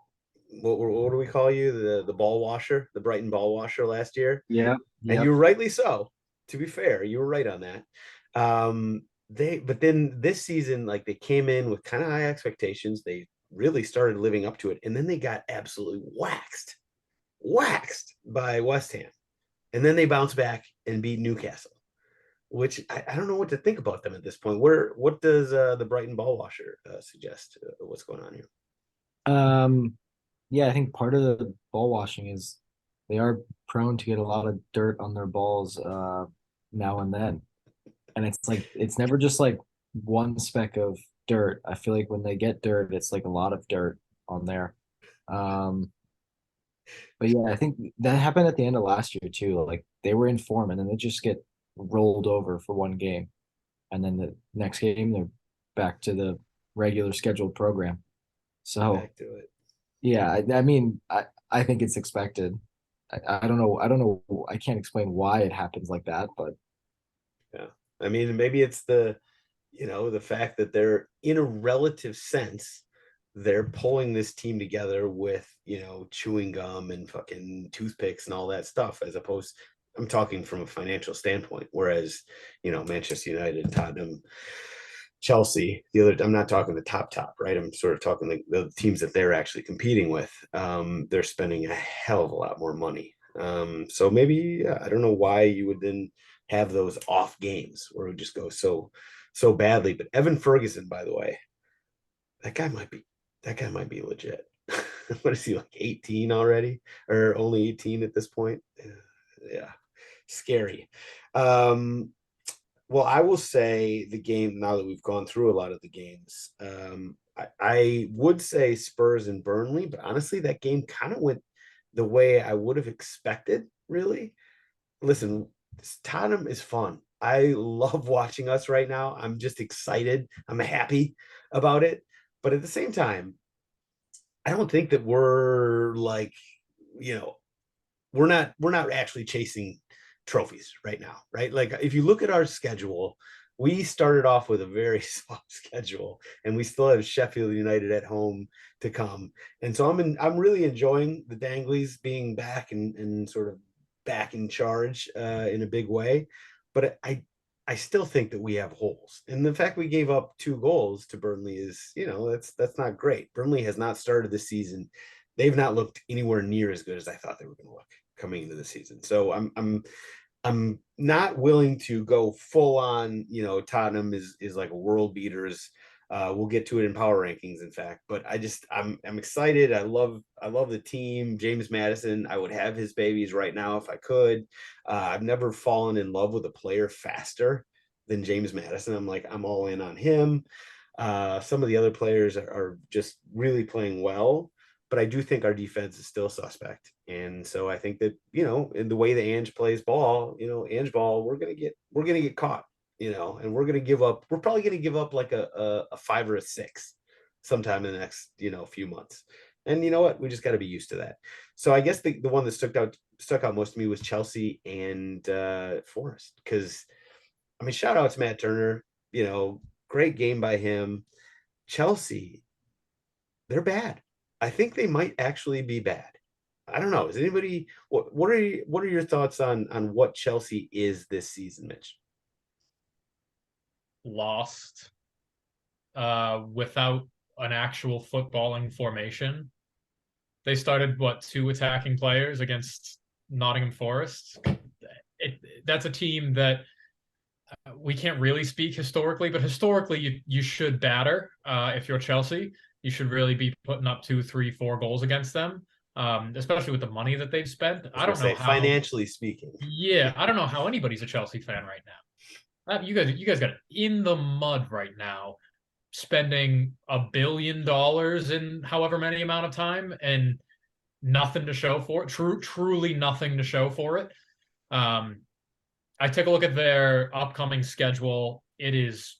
what do we call you? The ball washer, the Brighton ball washer last year. Yeah. And you were rightly so. To be fair, you were right on that. But then this season, like they came in with kind of high expectations. They really started living up to it, and then they got absolutely waxed by West Ham, and then they bounced back and beat Newcastle, which I don't know what to think about them at this point. What does the Brighton ball washer suggest? What's going on here? Yeah, I think part of the ball washing is they are prone to get a lot of dirt on their balls now and then. And it's never just like one speck of dirt. I feel like when they get dirt, it's like a lot of dirt on there. Um, but yeah, I think that happened at the end of last year too. Like they were in form and then they just get rolled over for one game. And then the next game they're back to the regular scheduled program. So Back to it. yeah, I mean, I think it's expected. I don't know. I don't know. I can't explain why it happens like that, but Yeah. I mean, maybe it's the fact that they're in a relative sense, they're pulling this team together with, chewing gum and fucking toothpicks and all that stuff, as opposed, I'm talking from a financial standpoint. Whereas, Manchester United, Tottenham, Chelsea, I'm not talking the top, right? I'm sort of talking like the teams that they're actually competing with. They're spending a hell of a lot more money. So maybe, I don't know why you would then have those off games where it would just go so badly. But Evan Ferguson, by the way, that guy might be legit. What is he, like 18 already, or only 18 at this point? Yeah, scary. Well, I will say the game, now that we've gone through a lot of the games, I would say Spurs and Burnley, but honestly, that game kind of went the way I would have expected, really. Listen, Tottenham is fun. I love watching us right now. I'm just excited. I'm happy about it. But at the same time, I don't think that we're like, you know, we're not actually chasing trophies right now, right? Like if you look at our schedule, we started off with a very soft schedule, and we still have Sheffield United at home to come. And so I'm really enjoying the Danglies being back and sort of back in charge in a big way. But I still think that we have holes. And the fact we gave up 2 goals to Burnley is, that's not great. Burnley has not started this season. They've not looked anywhere near as good as I thought they were going to look coming into the season. So I'm not willing to go full on, Tottenham is like a world beaters. We'll get to it in power rankings, in fact, but I'm excited. I love the team. James Madison, I would have his babies right now if I could. I've never fallen in love with a player faster than James Madison. I'm all in on him. Some of the other players are just really playing well, but I do think our defense is still suspect. And so I think that, in the way that Ange plays ball, Ange ball, we're gonna get caught, and we're probably gonna give up like a 5 or a 6 sometime in the next, few months. And you know what? We just got to be used to that. So I guess the one that stuck out most to me was Chelsea and Forest, because I mean, shout out to Matt Turner, great game by him. Chelsea, they're bad. I think they might actually be bad. I don't know. Is anybody what are your thoughts on what Chelsea is this season, Mitch? Lost without an actual footballing formation. They started two attacking players against Nottingham Forest. That's a team that we can't really speak historically, but historically you should batter if you're Chelsea. You should really be putting up 2, 3, 4 goals against them, especially with the money that they've spent. I don't know how, financially speaking. Yeah, I don't know how anybody's a Chelsea fan right now. You guys got in the mud right now, spending $1 billion in however many amount of time and nothing to show for it. Truly nothing to show for it. I took a look at their upcoming schedule. It is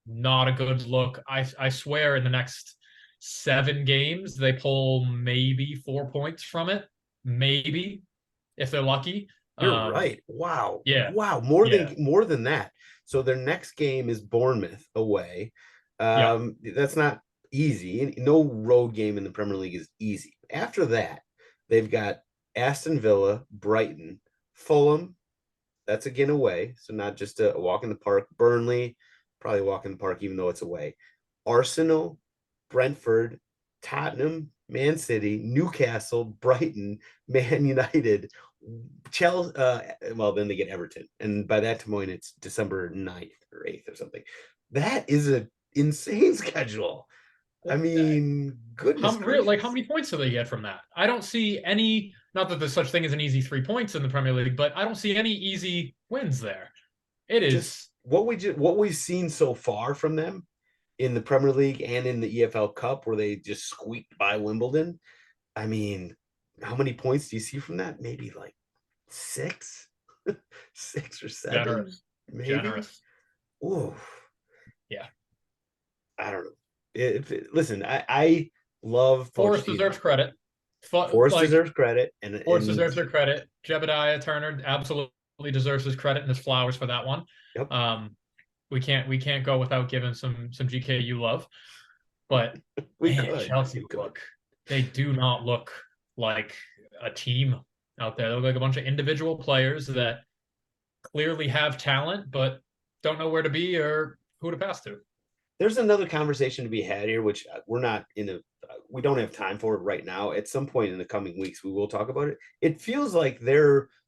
not a good look. I swear in the next 7 games, they pull maybe 4 points from it. Maybe, if they're lucky. You're right. Wow. Yeah. Wow. More than that. So their next game is Bournemouth away. That's not easy. No road game in the Premier League is easy. After that, they've got Aston Villa, Brighton, Fulham. That's again away. So not just a walk in the park. Burnley, probably a walk in the park, even though it's away. Arsenal, Brentford, Tottenham, Man City, Newcastle, Brighton, Man United, Chelsea. Well, then they get Everton. And by that point, it's December 9th or 8th or something. That is an insane schedule. I mean, goodness gracious. How many points do they get from that? I don't see any, not that there's such thing as an easy 3 points in the Premier League, but I don't see any easy wins there. It is just what we've seen so far from them in the Premier League and in the EFL Cup, where they just squeaked by Wimbledon. I mean, how many points do you see from that? Maybe like 6, 6 or 7. Generous. Maybe. Generous. Ooh. Yeah. I don't know. Listen, I love Forrest deserves credit. Forrest deserves credit, and Forrest deserves their credit. Jebediah Turner absolutely deserves his credit and his flowers for that one. Yep. We can't go without giving some GKU love, but Chelsea they do not look like a team out there. They look like a bunch of individual players that clearly have talent, but don't know where to be or who to pass to. There's another conversation to be had here, which we don't have time for it right now. At some point in the coming weeks, we will talk about it. It feels like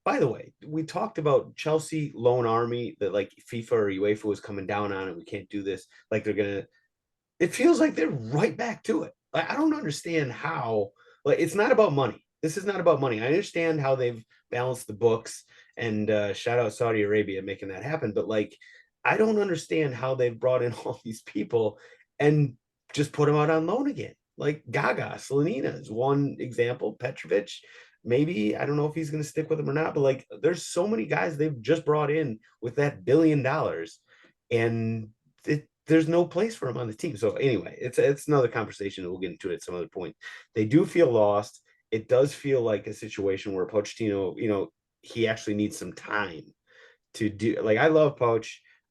by the way, we talked about Chelsea loan army that like FIFA or UEFA was coming down on it. We can't do this. Like it feels like they're right back to it. Like, I don't understand how, like, it's not about money. This is not about money. I understand how they've balanced the books and shout out Saudi Arabia making that happen. But like, I don't understand how they've brought in all these people and just put them out on loan again. Like Gaga, Slonina is one example. Petrovic, maybe, I don't know if he's going to stick with them or not, but like there's so many guys they've just brought in with that $1 billion and there's no place for them on the team. So anyway, it's another conversation that we'll get into at some other point. They do feel lost. It does feel like a situation where Pochettino, he actually needs some time to do. Like, I love Poch.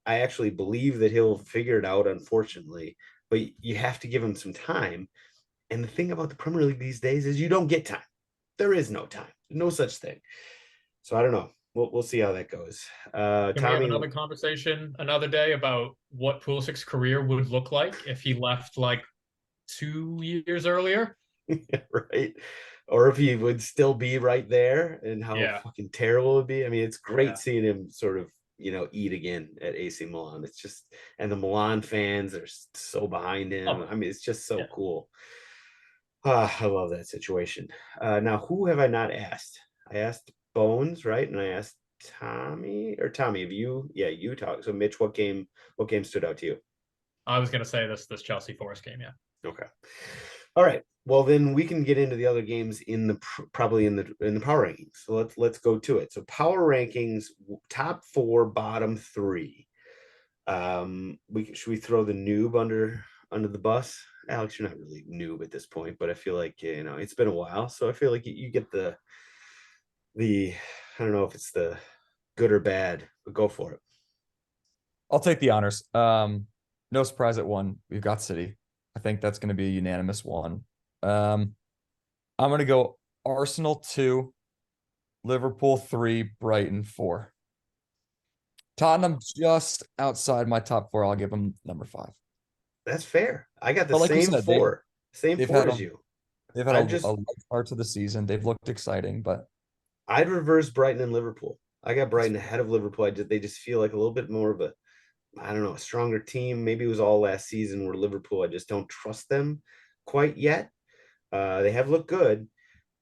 I actually believe that he'll figure it out, unfortunately, but you have to give him some time. And the thing about the Premier League these days is you don't get time. There is no time. No such thing. So I don't know. We'll see how that goes. Can Tommy, we have another conversation another day about what Pulisic's career would look like if he left like 2 years earlier? Right. Or if he would still be right there and how fucking terrible it would be. I mean, it's great seeing him sort of, eat again at AC Milan. It's just, and the Milan fans are so behind him. I mean, it's just so cool. I love that situation. Now, who have I not asked? I asked Bones, right? And I asked Tommy, have you? Yeah, you talk. So Mitch, what game stood out to you? I was going to say this Chelsea Forest game. Yeah. Okay. All right. Well, then we can get into the other games probably in the power rankings. So let's go to it. So power rankings, top 4, bottom 3. Should we throw the noob under the bus? Alex, you're not really noob at this point, but I feel like it's been a while, so I feel like you get the I don't know if it's the good or bad, but go for it. I'll take the honors. No surprise at 1. We've got City. I think that's going to be a unanimous 1. I'm gonna go Arsenal 2, Liverpool 3, Brighton 4. Tottenham just outside my top 4. I'll give them number 5. That's fair. I got the But like you same said, four. Same they've four had as a you. they've had I a just light start to the season. They've looked exciting, but I'd reverse Brighton and Liverpool. I got Brighton ahead of Liverpool. They just feel like a little bit more of a, I don't know, a stronger team. Maybe it was all last season where Liverpool, I just don't trust them quite yet. They have looked good,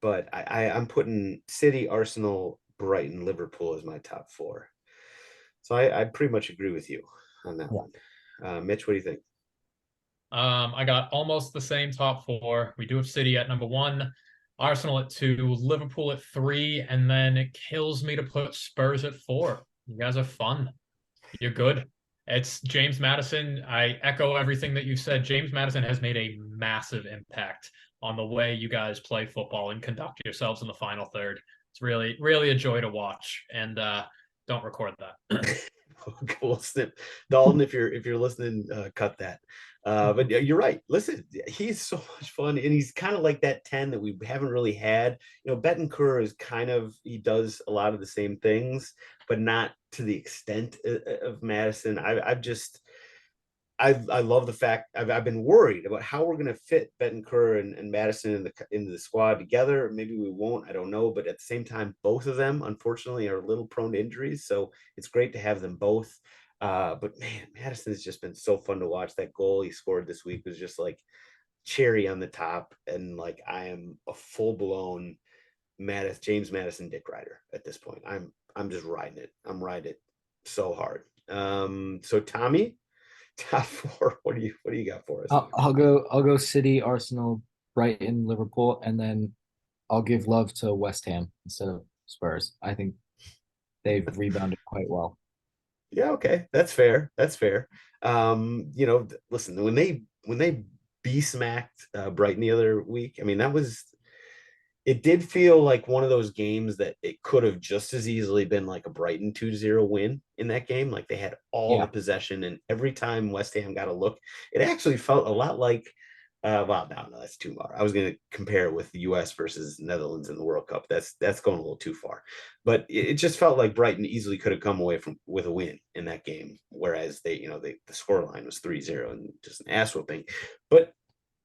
but I'm putting City, Arsenal, Brighton, Liverpool as my top 4. So I pretty much agree with you on that Yeah. one. Mitch, what do you think? I got almost the same top 4. We do have City at number 1, Arsenal at 2, Liverpool at 3, and then it kills me to put Spurs at 4. You guys are fun. You're good. It's James Maddison. I echo everything that you said. James Maddison has made a massive impact on the way you guys play football and conduct yourselves in the final third. It's really, really a joy to watch. And don't record that. We'll snip. Dalton, if you're listening, cut that. But you're right. Listen, he's so much fun, and he's kind of like that 10 that we haven't really had. Bentancur is he does a lot of the same things, but not to the extent of Madison. I love the fact I've been worried about how we're going to fit Bentancur and Madison into the squad together. Maybe we won't. I don't know. But at the same time, both of them, unfortunately, are a little prone to injuries. So it's great to have them both. But man, Madison has just been so fun to watch. That goal he scored this week was just like cherry on the top. And like I am a full blown James Madison dick rider at this point. I'm just riding it. I'm riding it so hard. So Tommy, top 4. What do you got for us? I'll go City, Arsenal, Brighton, Liverpool, and then I'll give love to West Ham instead of Spurs. I think they've rebounded quite well. Yeah, okay. That's fair. That's fair. Listen, when they smacked Brighton the other week, I mean, it did feel like one of those games that it could have just as easily been like a Brighton 2-0 win in that game. Like they had all the possession, and every time West Ham got a look, it actually felt a lot like well, no, that's too far. I was going to compare it with the US versus Netherlands in the World Cup. That's going a little too far. But it just felt like Brighton easily could have come away with a win in that game, whereas the scoreline was 3-0 and just an ass whooping. But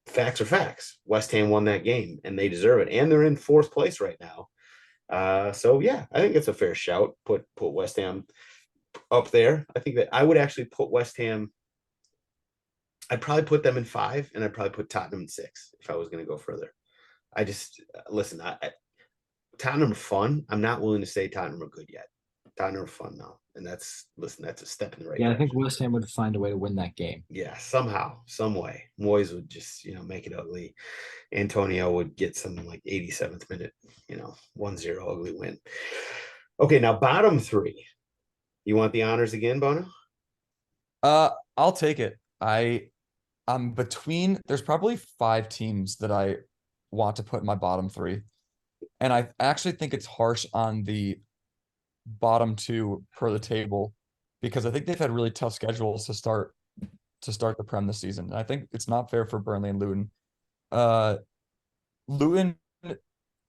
facts are facts. West Ham won that game and they deserve it. And they're in 4th place right now. So yeah, I think it's a fair shout. Put West Ham up there. I think that I would actually put West Ham. I'd probably put them in 5, and I'd probably put Tottenham in 6 if I was going to go further. I just listen. Tottenham are fun. I'm not willing to say Tottenham are good yet. Tottenham are fun now, and that's a step in the right direction. I think West Ham would find a way to win that game. Yeah, somehow, some way. Moyes would just make it ugly. Antonio would get some like 87th minute, 1-0 ugly win. Okay, now bottom 3. You want the honors again, Bono? I'll take it. I'm between, there's probably 5 teams that I want to put in my bottom 3. And I actually think it's harsh on the bottom 2 per the table, because I think they've had really tough schedules to start the Prem this season. And I think it's not fair for Burnley and Luton. Luton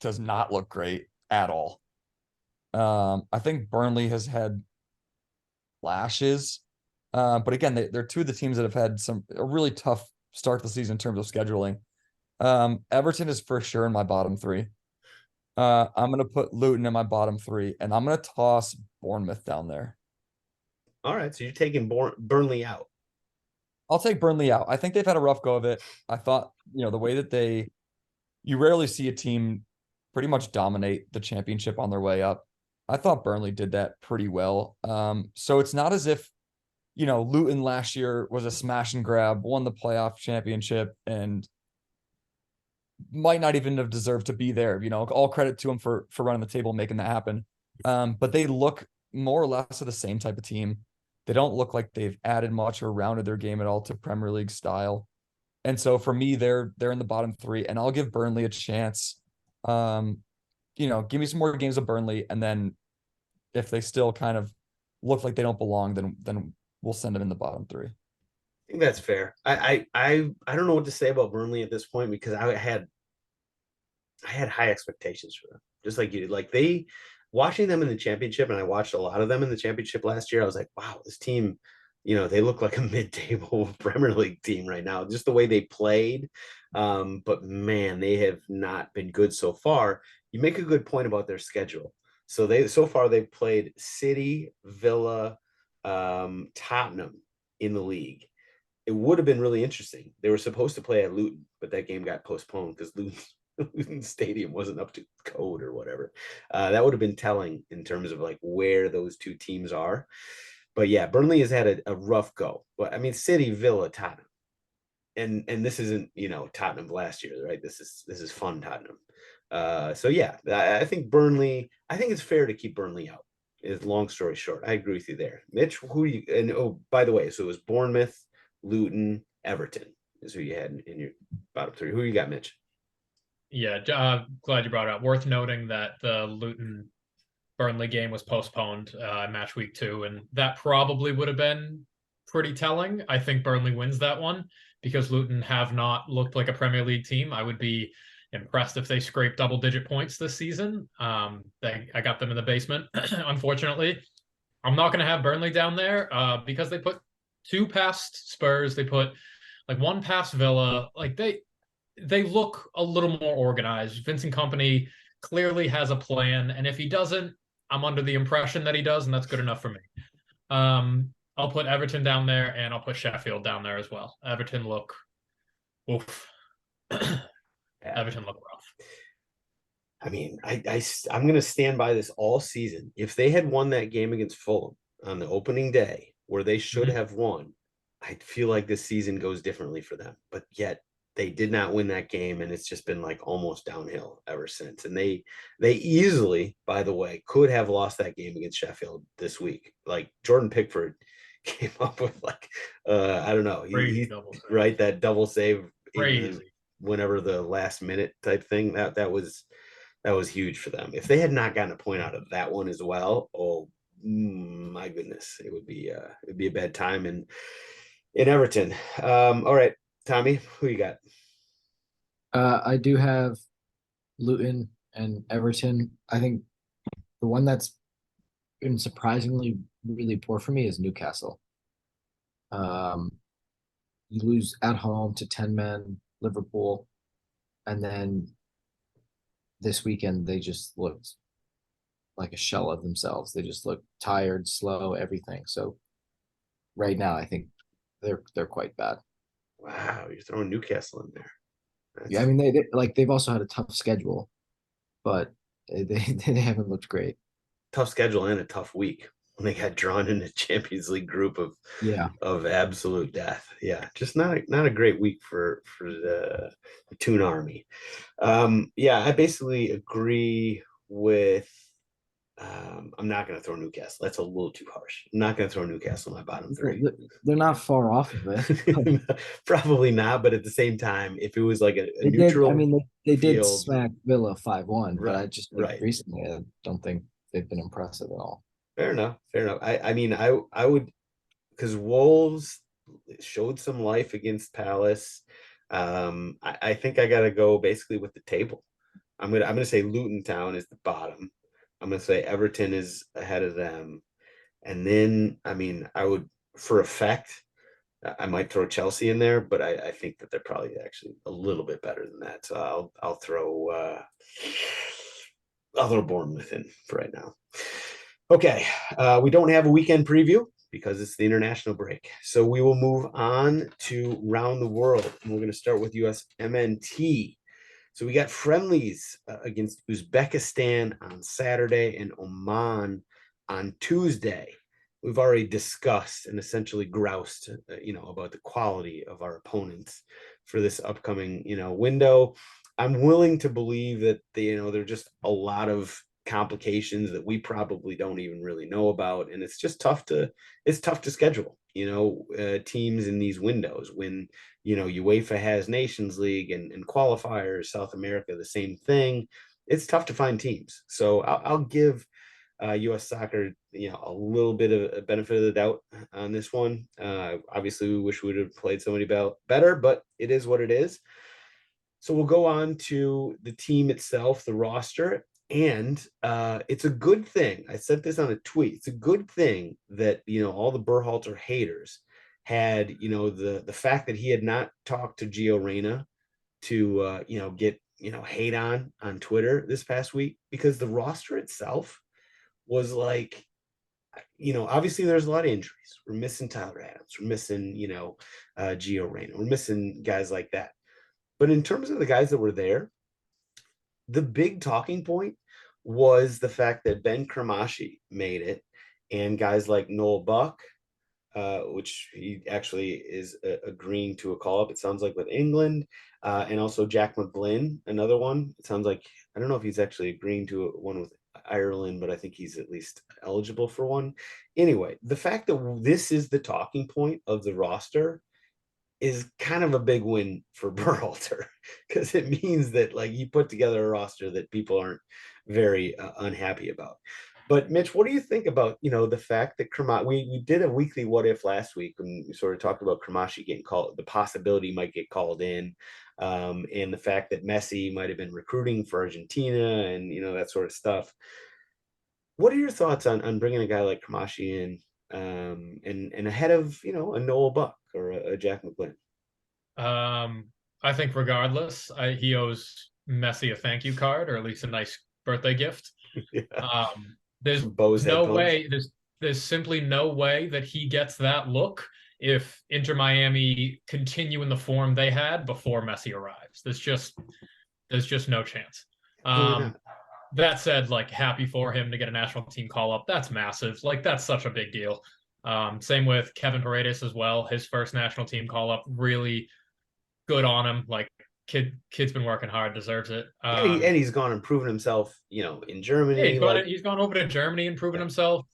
does not look great at all. I think Burnley has had flashes. But again, they're 2 of the teams that have had a really tough start to the season in terms of scheduling. Everton is for sure in my bottom 3. I'm going to put Luton in my bottom 3, and I'm going to toss Bournemouth down there. All right, so you're taking Burnley out. I'll take Burnley out. I think they've had a rough go of it. I thought, the way that you rarely see a team pretty much dominate the championship on their way up. I thought Burnley did that pretty well. So it's not as if, Luton last year was a smash and grab, won the playoff championship, and might not even have deserved to be there. All credit to them for running the table, making that happen. But they look more or less of the same type of team. They don't look like they've added much or rounded their game at all to Premier League style. And so for me, they're in the bottom 3, and I'll give Burnley a chance. Give me some more games of Burnley, and then if they still kind of look like they don't belong, then we'll send them in the bottom 3. I think that's fair. I don't know what to say about Burnley at this point, because I had I had high expectations for them, just like you. Like watching them in the championship, and I watched a lot of them in the championship last year. I was like, wow, this team, they look like a mid-table Premier League team right now. Just the way they played, but man, they have not been good so far. You make a good point about their schedule. So far they've played City, Villa, Tottenham in the league. It would have been really interesting. They were supposed to play at Luton, but that game got postponed because Luton Stadium wasn't up to code or whatever. That would have been telling in terms of like where those two teams are. But yeah, Burnley has had a rough go. But I mean, City, Villa, Tottenham, and this isn't Tottenham last year, right? This is fun Tottenham. So yeah, I think Burnley. I think it's fair to keep Burnley out. Is long story short. I agree with you there, Mitch. Who you? And oh, by the way, so it was Bournemouth, Luton, Everton is who you had in your bottom three. Who you got, Mitch? Yeah, glad you brought it up. Worth noting that the Luton Burnley game was postponed match week 2, and that probably would have been pretty telling. I think Burnley wins that one because Luton have not looked like a Premier League team. I would be impressed if they scrape double-digit points this season. I got them in the basement, unfortunately. I'm not going to have Burnley down there because they put 2 past Spurs. They put like 1 past Villa. Like they look a little more organized. Vincent Kompany clearly has a plan, and if he doesn't, I'm under the impression that he does, and that's good enough for me. I'll put Everton down there, and I'll put Sheffield down there as well. Everton look, oof. Everton look rough. I mean, I'm going to stand by this all season. If they had won that game against Fulham on the opening day, where they should have won, I feel like this season goes differently for them. But yet they did not win that game, and it's just been like almost downhill ever since. And they easily, by the way, could have lost that game against Sheffield this week. Like Jordan Pickford came up with like I don't know, he right, that double save whenever the last minute type thing. That was huge for them. If they had not gotten a point out of that one as well, oh my goodness, it would be a bad time in Everton. All right, Tommy, who you got? I do have Luton and Everton. I think the one that's been surprisingly really poor for me is Newcastle. You lose at home to 10-man Liverpool, and then this weekend they just looked like a shell of themselves. They just looked tired, slow, everything. So right now, I think they're quite bad. Wow, you're throwing Newcastle in there. Yeah, I mean they've also had a tough schedule, but they haven't looked great. Tough schedule and a tough week when they got drawn in the Champions League group of absolute death. Yeah, just not a great week for the Toon Army. Yeah, I basically agree with. I'm not going to throw Newcastle. That's a little too harsh. I'm not going to throw Newcastle in my bottom 3. They're not far off of it. Probably not, but at the same time, if it was like a they neutral, did. I mean, they did field, smack Villa 5-1, but I just right. Recently I don't think they've been impressive at all. Fair enough. I mean, I would, because Wolves showed some life against Palace. I think I got to go basically with the table. I'm gonna say Luton Town is the bottom. I'm going to say Everton is ahead of them. And then, I mean, I would, for effect, I might throw Chelsea in there, but I think that they're probably actually a little bit better than that. So I'll throw Bournemouth in for right now. Okay, we don't have a weekend preview because it's the international break. So we will move on to round the world. And we're going to start with USMNT. So we got friendlies against Uzbekistan on Saturday and Oman on Tuesday. We've already discussed and essentially groused, about the quality of our opponents for this upcoming, window. I'm willing to believe that there are just a lot of complications that we probably don't even really know about, and it's just tough to schedule teams in these windows when UEFA has Nations League and qualifiers. South America the same thing. It's tough to find teams, so I'll give US soccer a little bit of a benefit of the doubt on this one. Obviously we wish we would have played somebody better, but it is what it is. So we'll go on to the team itself, the roster. And it's a good thing. I said this on a tweet. It's a good thing that, all the Berhalter haters had, the fact that he had not talked to Gio Reyna to, get, hate on Twitter this past week, because the roster itself was like, obviously there's a lot of injuries. We're missing Tyler Adams. We're missing, Gio Reyna. We're missing guys like that. But in terms of the guys that were there, the big talking point was the fact that Ben Cremaschi made it, and guys like Noel Buck, which he actually is agreeing to a call-up, it sounds like, with England, and also Jack McGlynn, another one. It sounds like, I don't know if he's actually agreeing to one with Ireland, but I think he's at least eligible for one. Anyway, the fact that this is the talking point of the roster is kind of a big win for Berhalter, because it means that, like, you put together a roster that people aren't very unhappy about. But Mitch, what do you think about, the fact that we did a weekly what if last week when we sort of talked about Cremaschi getting called, the possibility he might get called in, and the fact that Messi might have been recruiting for Argentina and, that sort of stuff. What are your thoughts on bringing a guy like Cremaschi in, and ahead of, a Noel Buck or a Jack McGlynn? I think regardless, he owes Messi a thank you card, or at least a nice birthday gift. Yeah. There's Bose no headphones. way. There's simply no way that he gets that look if Inter Miami continue in the form they had before Messi arrives. There's just no chance. That said, like, happy for him to get a national team call up. That's massive. Like, that's such a big deal. Same with Kevin Paredes as well. His first national team call up, really good on him. Like, kid's been working hard, deserves it. And he's gone and proven himself, in Germany. Yeah, he's gone over to Germany and proven himself.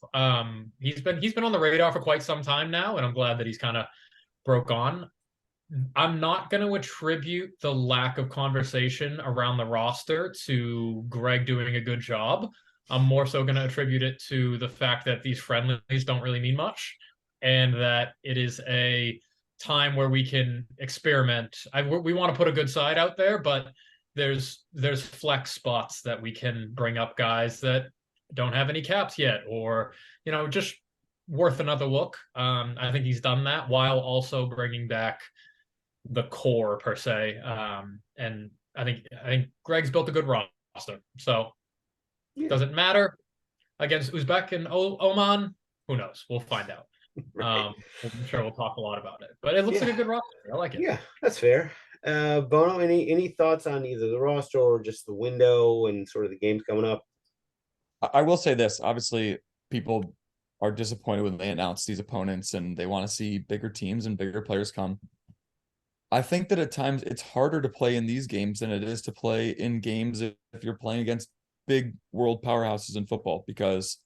He's been on the radar for quite some time now, and I'm glad that he's kind of broke on. I'm not going to attribute the lack of conversation around the roster to Gregg doing a good job. I'm more so going to attribute it to the fact that these friendlies don't really mean much, and that it is a time where we can experiment. We want to put a good side out there, but there's flex spots that we can bring up guys that don't have any caps yet, or just worth another look. I think he's done that while also bringing back the core per se. And I think Gregg's built a good roster. So does it matter against Uzbek and Oman? Who knows? We'll find out. Right. I'm sure we'll talk a lot about it, but it looks like a good roster. I like it. Yeah, that's fair. Bono, any thoughts on either the roster or just the window and sort of the games coming up? I will say this. Obviously, people are disappointed when they announce these opponents and they want to see bigger teams and bigger players come. I think that at times it's harder to play in these games than it is to play in games if you're playing against big world powerhouses in football, because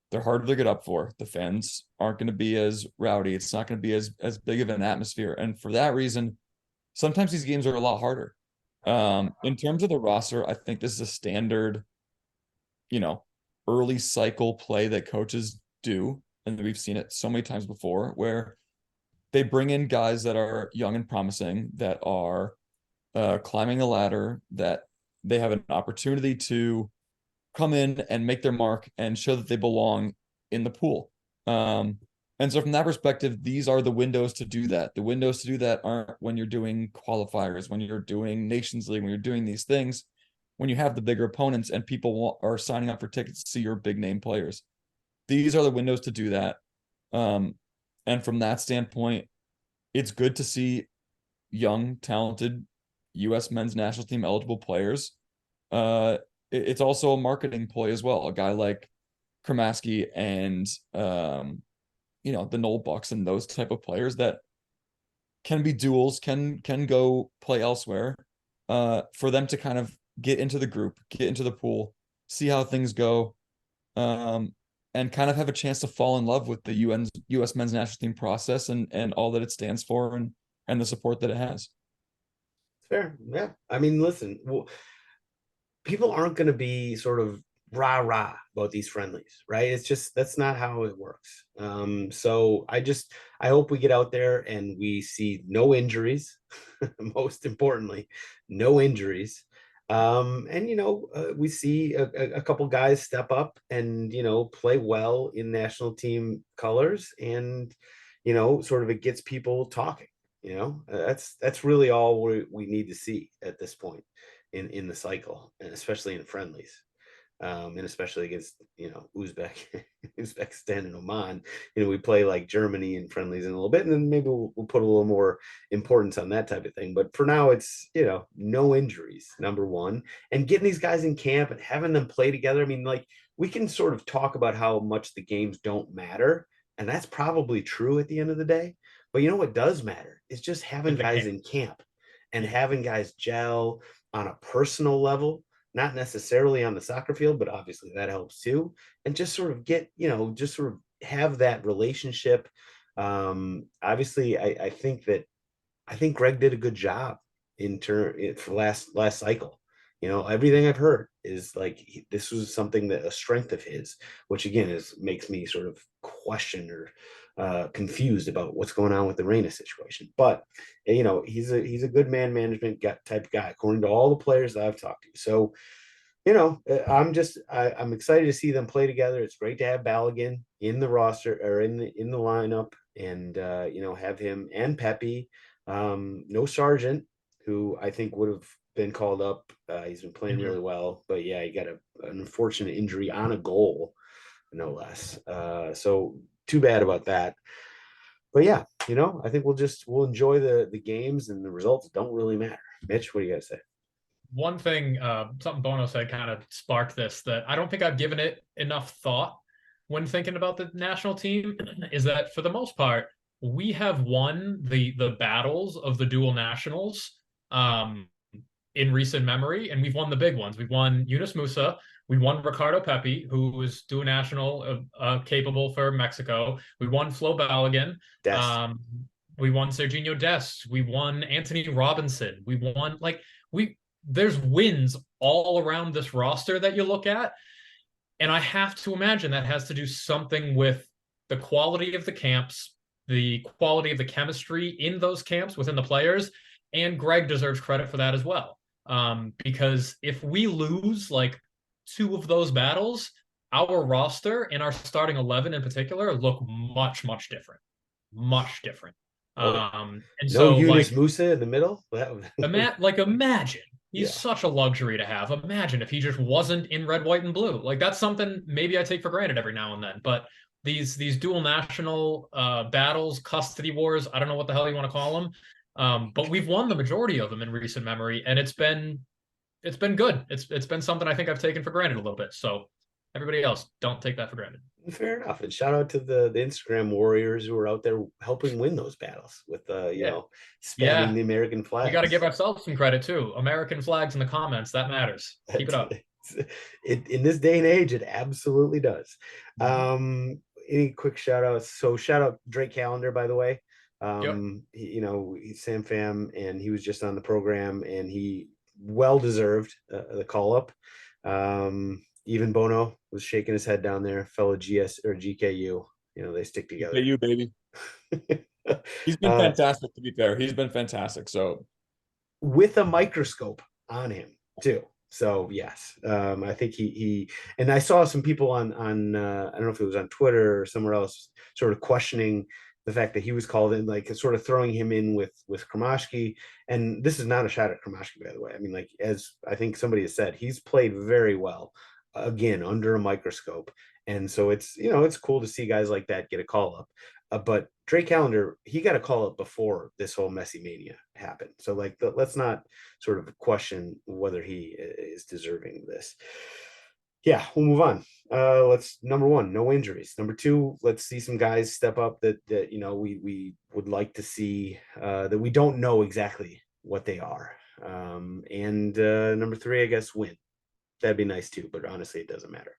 they're harder to get up for. The fans aren't going to be as rowdy. It's not going to be as big of an atmosphere. And for that reason, sometimes these games are a lot harder. In terms of the roster, I think this is a standard, early cycle play that coaches do. And we've seen it so many times before, where they bring in guys that are young and promising, that are climbing a ladder, that they have an opportunity to come in and make their mark and show that they belong in the pool. And so from that perspective, these are the windows to do that. The windows to do that aren't when you're doing qualifiers, when you're doing Nations League, when you're doing these things, when you have the bigger opponents and people are signing up for tickets to see your big name players. These are the windows to do that. And from that standpoint, it's good to see young, talented U.S. men's national team eligible players. It's also a marketing ploy as well. A guy like Cremaschi and the Noel Bucks and those type of players that can be duels, can go play elsewhere, for them to kind of get into the group, get into the pool, see how things go, and kind of have a chance to fall in love with the U.S. men's national team process and all that it stands for and the support that it has. Fair. Yeah. I mean, listen, people aren't going to be sort of rah rah about these friendlies, right? It's just that's not how it works. So I hope we get out there and we see no injuries. Most importantly, no injuries. And we see a couple guys step up and play well in national team colors, and sort of it gets people talking. That's really all we need to see at this point in the cycle, and especially in friendlies. And especially against Uzbekistan and Oman. We play like Germany in friendlies in a little bit, and then maybe we'll put a little more importance on that type of thing. But for now, it's no injuries, number one, and getting these guys in camp and having them play together. I mean, like, we can sort of talk about how much the games don't matter, and that's probably true at the end of the day. But what does matter is just having guys in camp and having guys gel on a personal level, not necessarily on the soccer field, but obviously that helps too. And just sort of get, just sort of have that relationship. Obviously, I think Gregg did a good job for last cycle. Everything I've heard is like this was something that a strength of his, which again makes me sort of question or confused about what's going on with the Reyna situation. But he's a good man management type guy, according to all the players that I've talked to. So I'm excited to see them play together. It's great to have Balogun in the roster or in the lineup, and have him and Pepe. No Sargent, who I think would have been called up. He's been playing really well, but yeah, he got an unfortunate injury on a goal, no less. So too bad about that. But yeah, I think we'll enjoy the games, and the results don't really matter. Mitch, what do you guys say? One thing, something Bono said kind of sparked this, that I don't think I've given it enough thought when thinking about the national team, is that for the most part, we have won the battles of the dual nationals in recent memory, and we've won the big ones. We've won Yunus Musa, we won Ricardo Pepi, who was dual national capable for Mexico. We won Flo Balogun. We won Serginho Dest. We won Antony Robinson. We won there's wins all around this roster that you look at. And I have to imagine that has to do something with the quality of the camps, the quality of the chemistry in those camps within the players. And Gregg deserves credit for that as well. Because if we lose like two of those battles, our roster and our starting 11 in particular look much, much different. Much different. And no so Yunus Musa in the middle. Imagine. He's such a luxury to have. Imagine if he just wasn't in red, white, and blue. Like, that's something maybe I take for granted every now and then. But these dual national battles, custody wars, I don't know what the hell you want to call them. But we've won the majority of them in recent memory, and it's been good. It's been something I think I've taken for granted a little bit. So everybody else, don't take that for granted. Fair enough. And shout out to the Instagram warriors who are out there helping win those battles with spamming the American flag. We got to give ourselves some credit too. American flags in the comments, that matters. Keep it up. In this day and age, it absolutely does. Any quick shout outs? So shout out Drake Callender, by the way. He's Sam Fam, and he was just on the program, and he well deserved the call up. Even Bono was shaking his head down there, fellow GS or GKU. They stick together. GKU, baby. He's been fantastic, to be fair. He's been fantastic. So with a microscope on him too. So yes, I think he and I saw some people on I don't know if it was on Twitter or somewhere else, sort of questioning the fact that he was called in, like sort of throwing him in with Kromashki. And this is not a shot at Kromashki, by the way. I mean, like, as I think somebody has said, he's played very well, again, under a microscope. And so it's cool to see guys like that get a call up. But Drake Callender, he got a call up before this whole Messi mania happened. So let's not sort of question whether he is deserving of this. Yeah, we'll move on. Let's, number one, no injuries. Number two, let's see some guys step up that we would like to see, that we don't know exactly what they are. And number three, I guess, win. That'd be nice too, but honestly, it doesn't matter.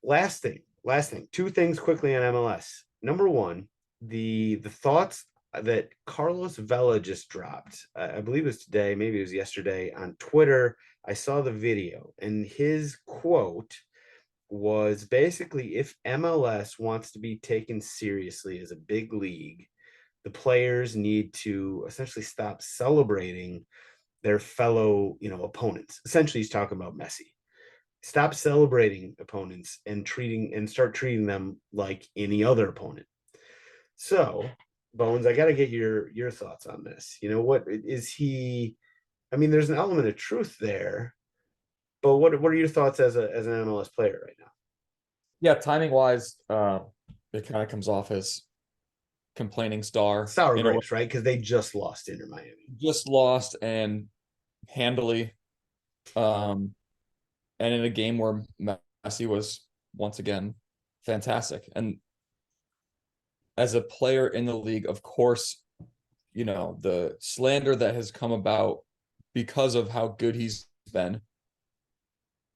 Last thing, two things quickly on MLS. Number one, the thoughts that Carlos Vela just dropped. I believe it was today, maybe it was yesterday on Twitter. I saw the video, and his quote was basically, if MLS wants to be taken seriously as a big league, the players need to essentially stop celebrating their fellow, opponents. Essentially, he's talking about Messi. Stop celebrating opponents and start treating them like any other opponent. So, Bones, I got to get your thoughts on this. What is he? I mean, there's an element of truth there, but what are your thoughts as an MLS player right now? Yeah, timing wise, it kind of comes off as complaining star. Sour grapes, right? Because they just lost Inter Miami. Just lost and handily. And in a game where Messi was once again fantastic. And as a player in the league, of course, the slander that has come about because of how good he's been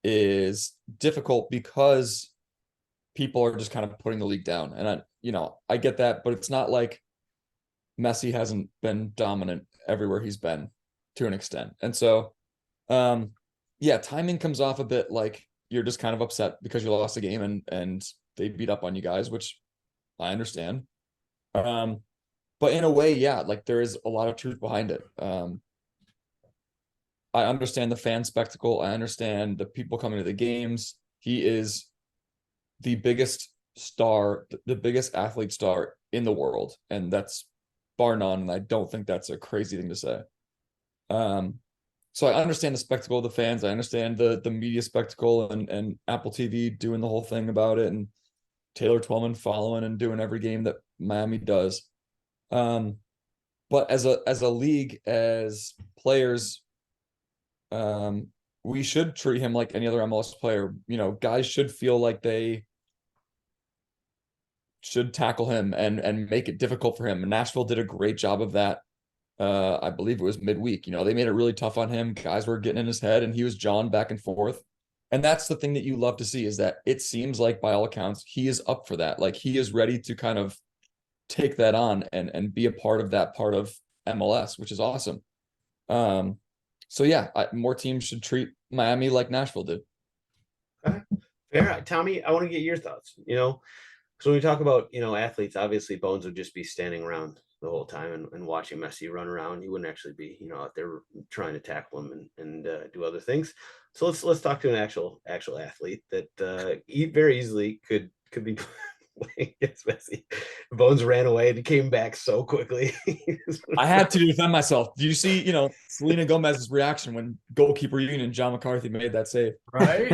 is difficult because people are just kind of putting the league down. And I get that, but it's not like Messi hasn't been dominant everywhere he's been to an extent. And so, yeah, timing comes off a bit like you're just kind of upset because you lost a game and they beat up on you guys, which I understand. But in a way, yeah, like there is a lot of truth behind it. I understand the fan spectacle. I understand the people coming to the games. He is the biggest star, the biggest athlete star in the world. And that's bar none. And I don't think that's a crazy thing to say. So I understand the spectacle of the fans. I understand the media spectacle and Apple TV doing the whole thing about it, and Taylor Twellman following and doing every game that Miami does. But as a league, as players, we should treat him like any other MLS player. Guys should feel like they should tackle him and make it difficult for him. And Nashville did a great job of that. I believe it was midweek. They made it really tough on him. Guys were getting in his head and he was jawing back and forth. And that's the thing that you love to see, is that it seems like by all accounts, he is up for that. Like he is ready to kind of take that on and be a part of that part of MLS, which is awesome. So yeah, more teams should treat Miami like Nashville did. Okay. Fair. Tommy, I want to get your thoughts. So when we talk about, athletes, obviously Bones would just be standing around the whole time and watching Messi run around. He wouldn't actually be, out there trying to tackle him and do other things. So let's talk to an actual athlete that very easily could be playing against Messi. Bones ran away and came back so quickly. I had to defend myself. Do you see, Selena Gomez's reaction when goalkeeper Union John McCarthy made that save? Right?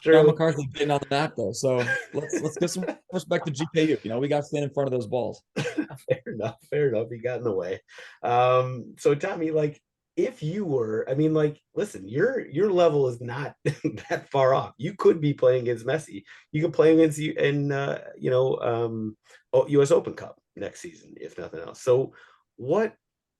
John McCarthy getting on the map though. So let's get some respect to GKU. We got to stand in front of those balls. Fair enough. He got in the way. So Tommy, like, if you were, listen, your level is not that far off. You could be playing against Messi. You could play against you in US Open Cup next season, if nothing else. So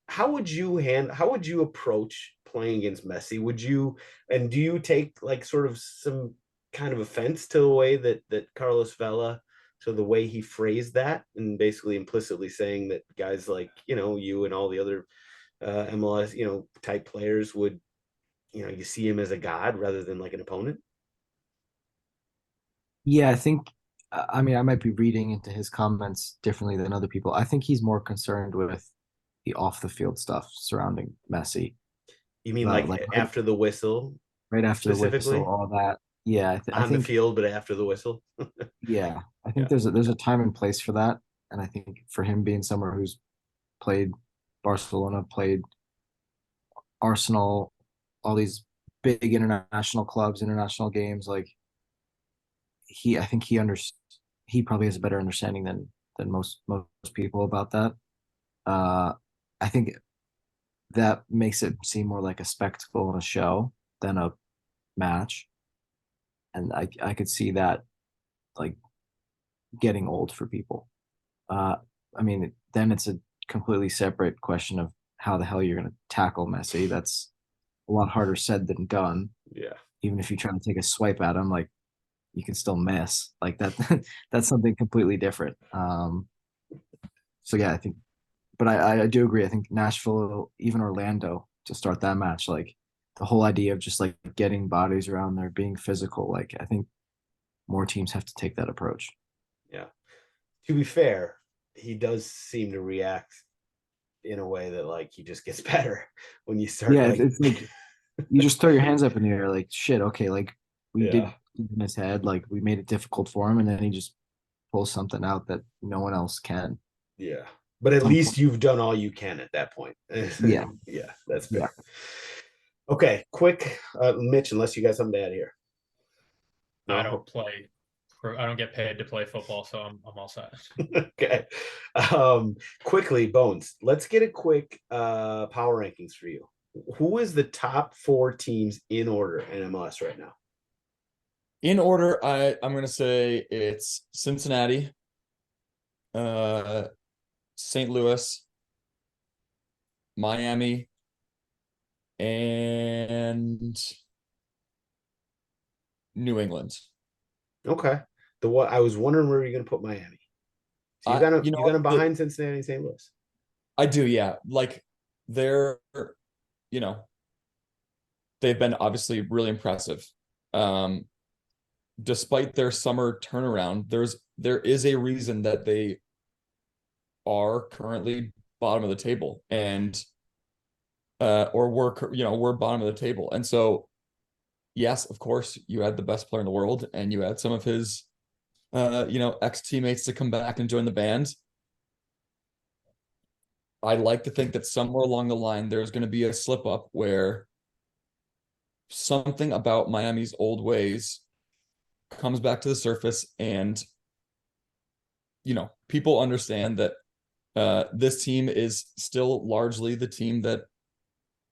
how would you approach playing against Messi? Do you take like sort of some kind of offense to the way that Carlos Vela, so the way he phrased that, and basically implicitly saying that guys like, you and all the other MLS, type players would, you see him as a god rather than like an opponent? Yeah, I think, I might be reading into his comments differently than other people. I think he's more concerned with the off the field stuff surrounding Messi. You mean like after the whistle? Right after the whistle, all that. Yeah, I think the field, but after the whistle. Yeah, I think there's a time and place for that, and I think for him being somewhere who's played Barcelona, played Arsenal, all these big international clubs, international games, like I think he probably has a better understanding than most people about that. I think that makes it seem more like a spectacle and a show than a match, and I could see that like getting old for people. Then it's a completely separate question of how the hell you're going to tackle Messi. That's a lot harder said than done. Yeah. Even if you try to take a swipe at him, like you can still miss. Like that, that's something completely different. So yeah, I think but I do agree. I think Nashville, even Orlando, to start that match, like the whole idea of just like getting bodies around there, being physical. Like I think more teams have to take that approach. Yeah. To be fair, he does seem to react in a way that like he just gets better when you start Yeah, like it's like you just throw your hands up in the air, like shit. Okay, like we did yeah. in his head, like we made it difficult for him, and then he just pulls something out that no one else can. Yeah. But at Some least point. you've done all you can at that point. Yeah, Yeah, that's yeah. fair. Okay, quick, Mitch, unless you got something to add here. I No? don't play. I don't get paid to play football, so I'm all set. Okay. Quickly, Bones, let's get a quick power rankings for you. Who is the top 4 teams in order in MLS right now? In order, I'm gonna say it's Cincinnati, St. Louis, Miami, and New England. Okay. The what I was wondering where you're gonna put Miami. So you got You know you got them what? behind Cincinnati and St. Louis. I do, yeah. Like they're, you know, they've been obviously really impressive. Um, Despite their summer turnaround, there is a reason that they are currently bottom of the table, and or we're bottom of the table. And so yes, of course, you had the best player in the world, and you had some of his ex teammates to come back and join the band. I like to think that somewhere along the line there's going to be a slip up where something about Miami's old ways comes back to the surface, and people understand that this team is still largely the team that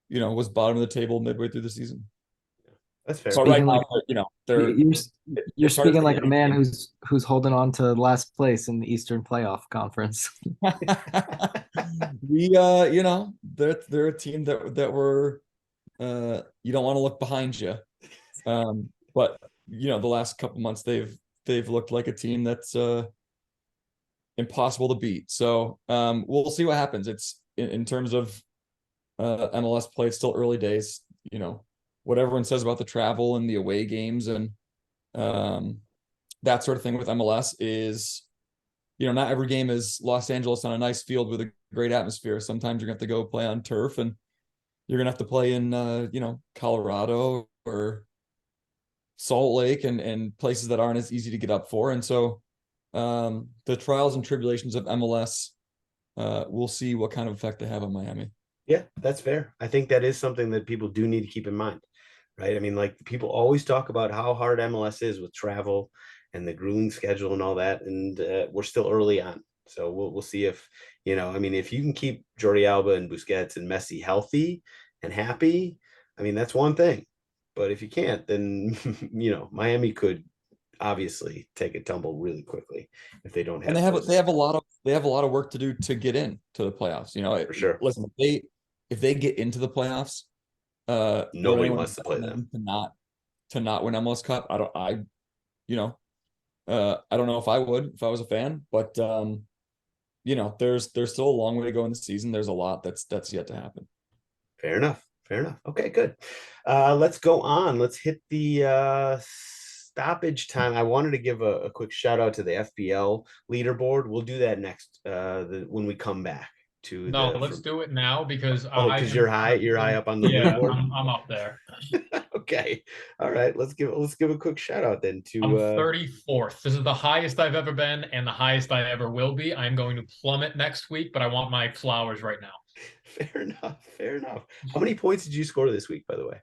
was bottom of the table midway through the season. That's fair. So right Speaking now, like you're you're it's hard to speaking say like a man anything. who's holding on to last place in the Eastern Playoff Conference. We they're a team that were you don't want to look behind you. But the last couple months they've looked like a team that's impossible to beat. So we'll see what happens. It's in terms of MLS play, it's still early days. What everyone says about the travel and the away games and that sort of thing with MLS is, not every game is Los Angeles on a nice field with a great atmosphere. Sometimes you're gonna have to go play on turf, and you're gonna have to play in Colorado or Salt Lake and places that aren't as easy to get up for. And so the trials and tribulations of MLS, we'll see what kind of effect they have on Miami. Yeah, that's fair. I think that is something that people do need to keep in mind, right? I mean, like people always talk about how hard MLS is with travel and the grueling schedule and all that, and we're still early on. So we'll see if I mean, if you can keep Jordi Alba and Busquets and Messi healthy and happy, I mean that's one thing. But if you can't, then Miami could obviously take a tumble really quickly if they don't have. And those. they have a lot of work to do to get in to the playoffs. For sure. Listen, if they get into the playoffs, Nobody wants to play them to not win MLS Cup. I don't know if I would if I was a fan, but there's still a long way to go in the season. There's a lot that's yet to happen. Fair enough. Fair enough. Okay, good. Let's go on. Let's hit the stoppage time. I wanted to give a quick shout out to the FPL leaderboard. We'll do that next when we come back to No, let's do it now because because you're high up on the yeah, leaderboard. I'm up there. Okay. All right. Let's give a quick shout out then to I'm 34th. This is the highest I've ever been and the highest I ever will be. I'm going to plummet next week, but I want my flowers right now. Fair enough. Fair enough. How many points did you score this week, by the way?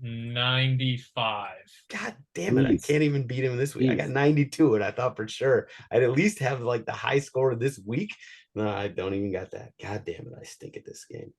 95. God damn it. I can't even beat him this week. I got 92, and I thought for sure I'd at least have like the high score this week. No, I don't even got that. God damn it. I stink at this game.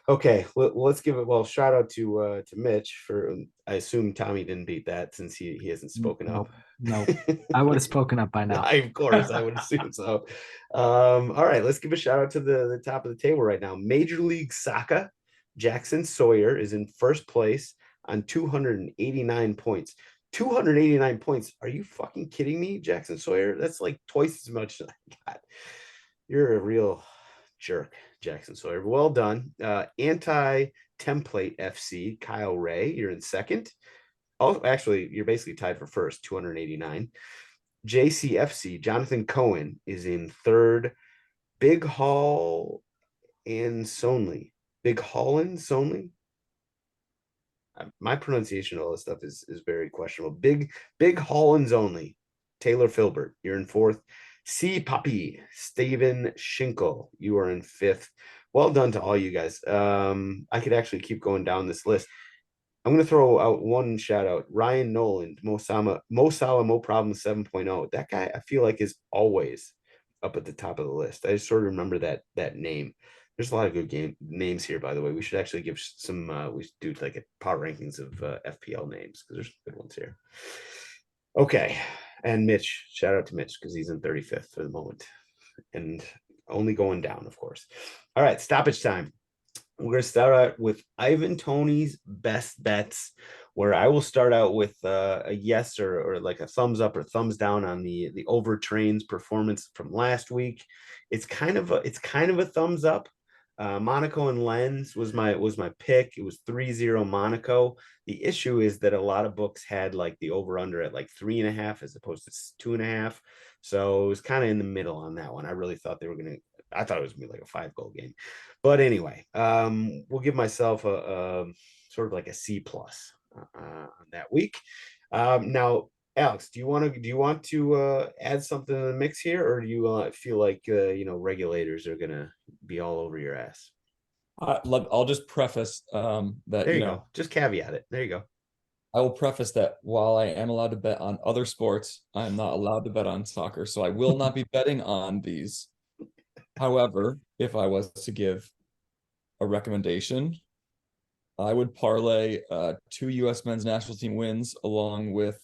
Okay, let's give it. Shout out to Mitch for. I assume Tommy didn't beat that since he hasn't spoken up. No, I would have spoken up by now. Of course, I would assume so. All right, let's give a shout out to the top of the table right now. Major League Soccer, Jackson Sawyer is in first place on 289 points. 289 points. Are you fucking kidding me, Jackson Sawyer? That's like twice as much as I got. You're a real jerk, Jackson Sawyer. Well done. Anti-template FC, Kyle Ray, you're in second. Oh, actually, you're basically tied for first, 289. JCFC, Jonathan Cohen is in third. Big Hall and Sonley. Big Holland Sonley. My pronunciation of all this stuff is very questionable. Big Hollands only. Taylor Filbert, you're in fourth. C Poppy, Steven Schinkel, you are in fifth. Well done to all you guys. I could actually keep going down this list. I'm going to throw out one shout out. Ryan Noland, Mo Salah, Mo Problem 7.0. That guy, I feel like, is always up at the top of the list. I just sort of remember that name. There's a lot of good names here, by the way. We should actually give some, we should do like a power rankings of FPL names because there's good ones here. Okay. And Mitch, shout out to Mitch because he's in 35th for the moment and only going down, of course. All right, stoppage time. We're going to start out with Ivan Toney's best bets, where I will start out with a yes or like a thumbs up or thumbs down on the Overtrain's performance from last week. It's kind of a thumbs up. Monaco and Lens was my pick. It was 3-0 Monaco. The issue is that a lot of books had like the over under at like 3.5 as opposed to 2.5. So it was kind of in the middle on that one. I really thought I thought it was gonna be like a 5-goal game. But anyway, we'll give myself a sort of like a C+ on that week. Now, Alex, do you want to add something to the mix here, or do you feel like regulators are gonna be all over your ass? I'll just preface that there you go. Just caveat it. There you go. I will preface that while I am allowed to bet on other sports, I am not allowed to bet on soccer, so I will not be betting on these. However, if I was to give a recommendation, I would parlay 2 U.S. men's national team wins along with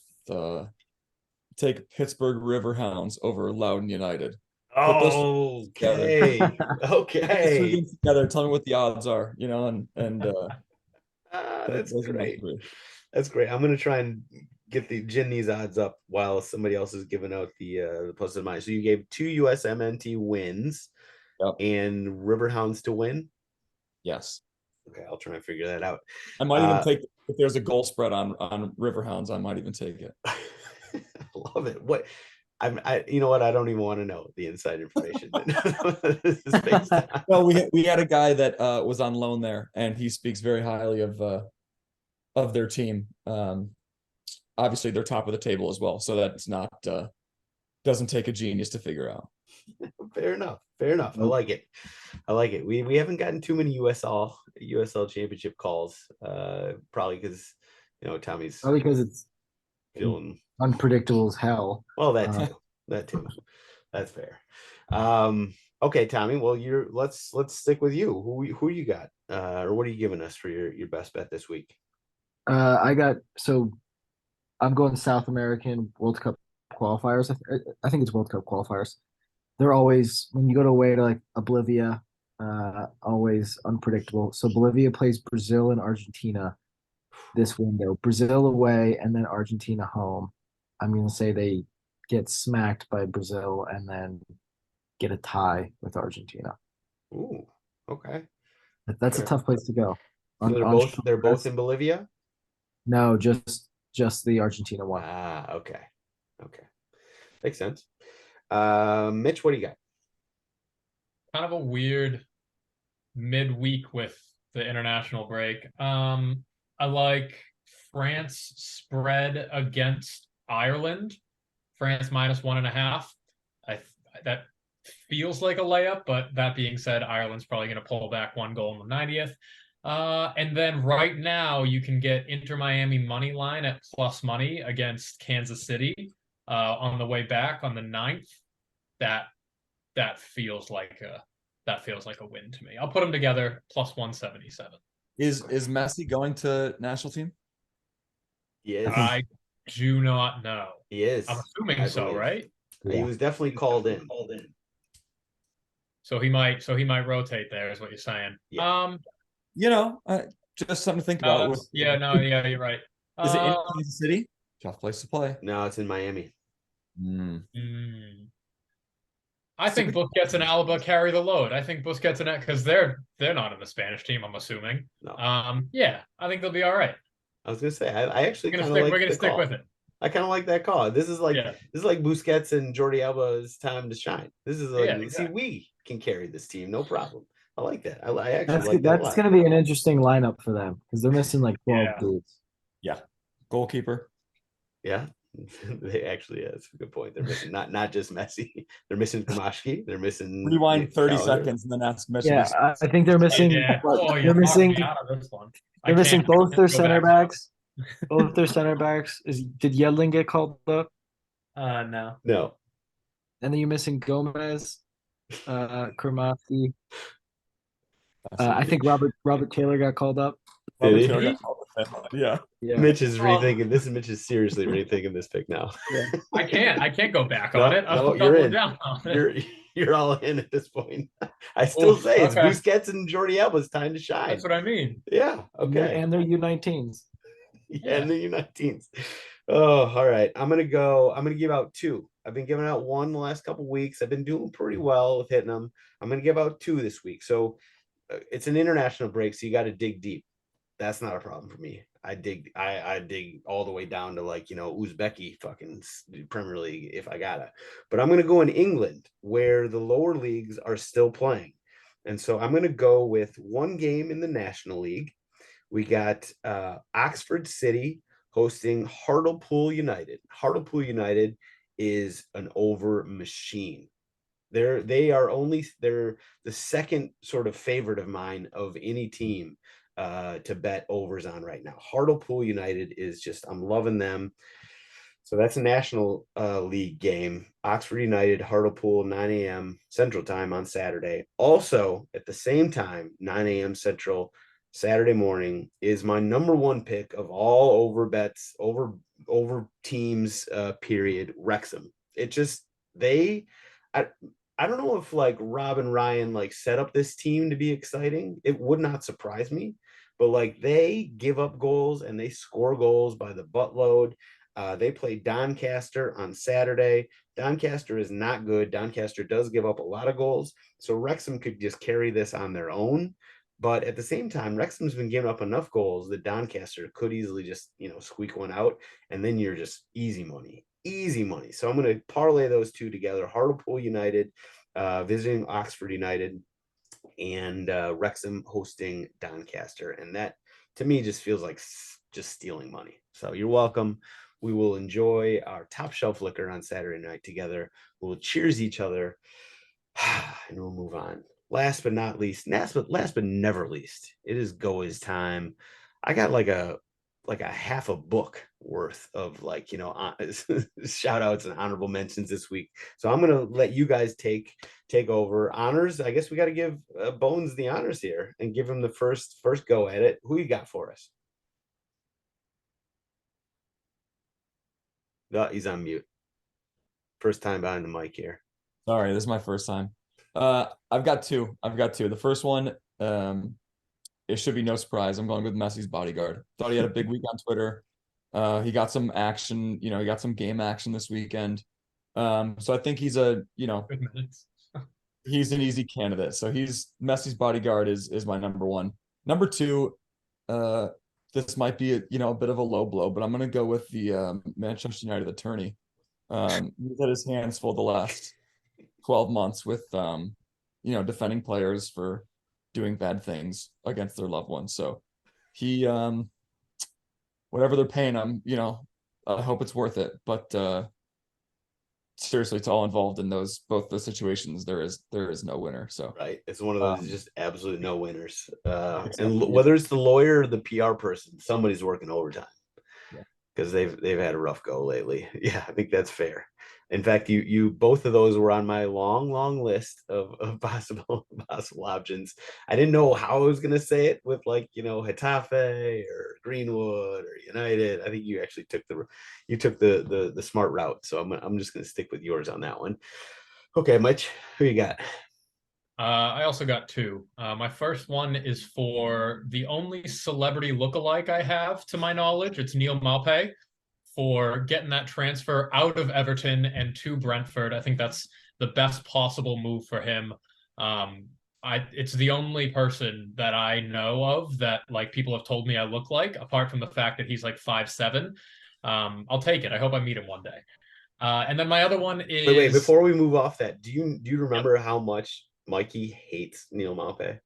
take Pittsburgh Riverhounds over Loudoun United. Oh, okay. Okay. Together, tell me what the odds are, and that's great. That's great. I'm gonna try and get these odds up while somebody else is giving out the plus and minus. So you gave 2 USMNT wins. Yep. And Riverhounds to win. Yes. Okay, I'll try and figure that out. I might even take if there's a goal spread on Riverhounds. I might even take it. I love it. What you know what? I don't even want to know the inside information. This is based on. Well, we had a guy that was on loan there, and he speaks very highly of their team. Obviously, they're top of the table as well, so that's not doesn't take a genius to figure out. Fair enough. I like it. We haven't gotten too many USL championship calls. Probably because Tommy's probably because it's feeling unpredictable as hell. Well, that too. That's fair. Okay, Tommy. Well, let's stick with you. Who you got? Or what are you giving us for your best bet this week? I'm going South American World Cup qualifiers. I think it's World Cup qualifiers. They're always, when you go away to like Bolivia, always unpredictable. So Bolivia plays Brazil and Argentina this window. Brazil away and then Argentina home. I'm going to say they get smacked by Brazil and then get a tie with Argentina. Ooh, okay. That's a tough place to go. So they're both in Bolivia? No, just the Argentina one. Okay. Makes sense. Mitch, what do you got? Kind of a weird midweek with the international break. I like France spread against Ireland. France -1.5. That feels like a layup, but that being said, Ireland's probably going to pull back 1 goal in the 90th. And then right now you can get Inter Miami money line at plus money against Kansas City on the way back on the 9th. That feels like a win to me. I'll put them together plus 177. Is Messi going to national team? Yes. I do not know. He is. I'm assuming so, right? He was definitely called in. So he might rotate there, is what you're saying. Yeah. Just something to think about. You're right. Is it in Kansas City? Tough place to play. No, it's in Miami. I think Busquets and Alaba carry the load. I think Busquets and because they're not in the Spanish team, I'm assuming. No. Yeah, I think they'll be all right. I was gonna say I actually kind of like we're gonna the stick call. with it. I kind of like that call. This is like Yeah. Busquets and Jordi Alba's time to shine. This is like, Yeah, exactly. see, we can carry this team, no problem. I like that. I actually like that a That's lot. going to be an interesting lineup for them because they're missing like 12 Yeah. dudes. Yeah. Goalkeeper. Yeah, they actually. Yeah, that's a good point. They're missing not just Messi. They're missing Kamashki. They're missing. Rewind 30 Calendar. seconds and then ask Messi. Yeah, I think they're missing. Yeah. What, Oh, they're you're talking missing. me out of this one. They're missing both their center back. backs. Both their center backs. Did Yedlin get called up? No. No. And then you're missing Gomez, Kermasi. I think Robert Taylor got called up. Robert Did he? Taylor got called up. Yeah. Yeah. Mitch is rethinking this. Mitch is seriously rethinking this pick now. Yeah. I can't go back No, on it. no, I'm you're doubling in. down on it. You're all in at this point. I still Oof, say it's okay. Busquets and Jordi Alba's time to shine. That's what I mean. Yeah. Okay. And they're U19s. Yeah, and the U19s. Oh, all right. I'm gonna give out two. I've been giving out one the last couple weeks. I've been doing pretty well with hitting them. I'm gonna give out two this week. So it's an international break, so you got to dig deep. That's not a problem for me. I dig all the way down to like, Uzbeki fucking Premier League if I gotta. But I'm gonna go in England where the lower leagues are still playing. And so I'm gonna go with one game in the National League. We got Oxford City hosting Hartlepool United. Hartlepool United is an over machine. They're the second sort of favorite of mine of any team to bet overs on right now. Hartlepool United is just, I'm loving them. So that's a National League game. Oxford United, Hartlepool, 9 a.m. Central Time on Saturday. Also, at the same time, 9 a.m. Central, Saturday morning, is my number one pick of all over bets, over teams, period, Wrexham. It just, I don't know if like Rob and Ryan like set up this team to be exciting. It would not surprise me, but like they give up goals and they score goals by the buttload. They play Doncaster on Saturday. Doncaster is not good. Doncaster does give up a lot of goals. So Wrexham could just carry this on their own. But at the same time, Wrexham's been giving up enough goals that Doncaster could easily just, squeak one out. And then you're just easy money. So I'm going to parlay those two together. Hartlepool United visiting Oxford United and Wrexham hosting Doncaster. And that, to me, just feels like just stealing money. So you're welcome. We will enjoy our top shelf liquor on Saturday night together. We'll cheers each other and we'll move on. Last but not least, last but never least, it is GOAWs time. I got like a half a book worth of shout outs and honorable mentions this week. So I'm gonna let you guys take over. Honors, I guess we got to give Bones the honors here and give him the first go at it. Who you got for us? No, he's on mute. First time behind the mic here. Sorry, this is my first time. I've got two. The first one, it should be no surprise. I'm going with Messi's bodyguard. Thought he had a big week on Twitter. He got some action, he got some game action this weekend. So I think he's he's an easy candidate. So Messi's bodyguard is my number one. Number two, this might be a bit of a low blow, but I'm gonna go with the Manchester United attorney. He's had his hands full the last 12 months with defending players for doing bad things against their loved ones. So he whatever they're paying him, I hope it's worth it. But seriously, it's all involved in both those situations. There is no winner. So right, it's one of those just absolute no winners. And whether it's the lawyer or the PR person, somebody's working overtime because they've had a rough go lately. Yeah, I think that's fair. In fact, you both of those were on my long list of possible options. I didn't know how I was gonna say it with Getafe or Greenwood or United. I think you actually took the smart route. So I'm just gonna stick with yours on that one. Okay, Mitch, who you got? I also got two. My first one is for the only celebrity lookalike I have, to my knowledge. It's Neil Maupay for getting that transfer out of Everton and to Brentford. I think that's the best possible move for him. It's the only person that I know of that like people have told me I look like, apart from the fact that he's like 5'7". I'll take it. I hope I meet him one day. And then my other one is wait, before we move off that, do you remember how much Mikey hates Neil Maupay?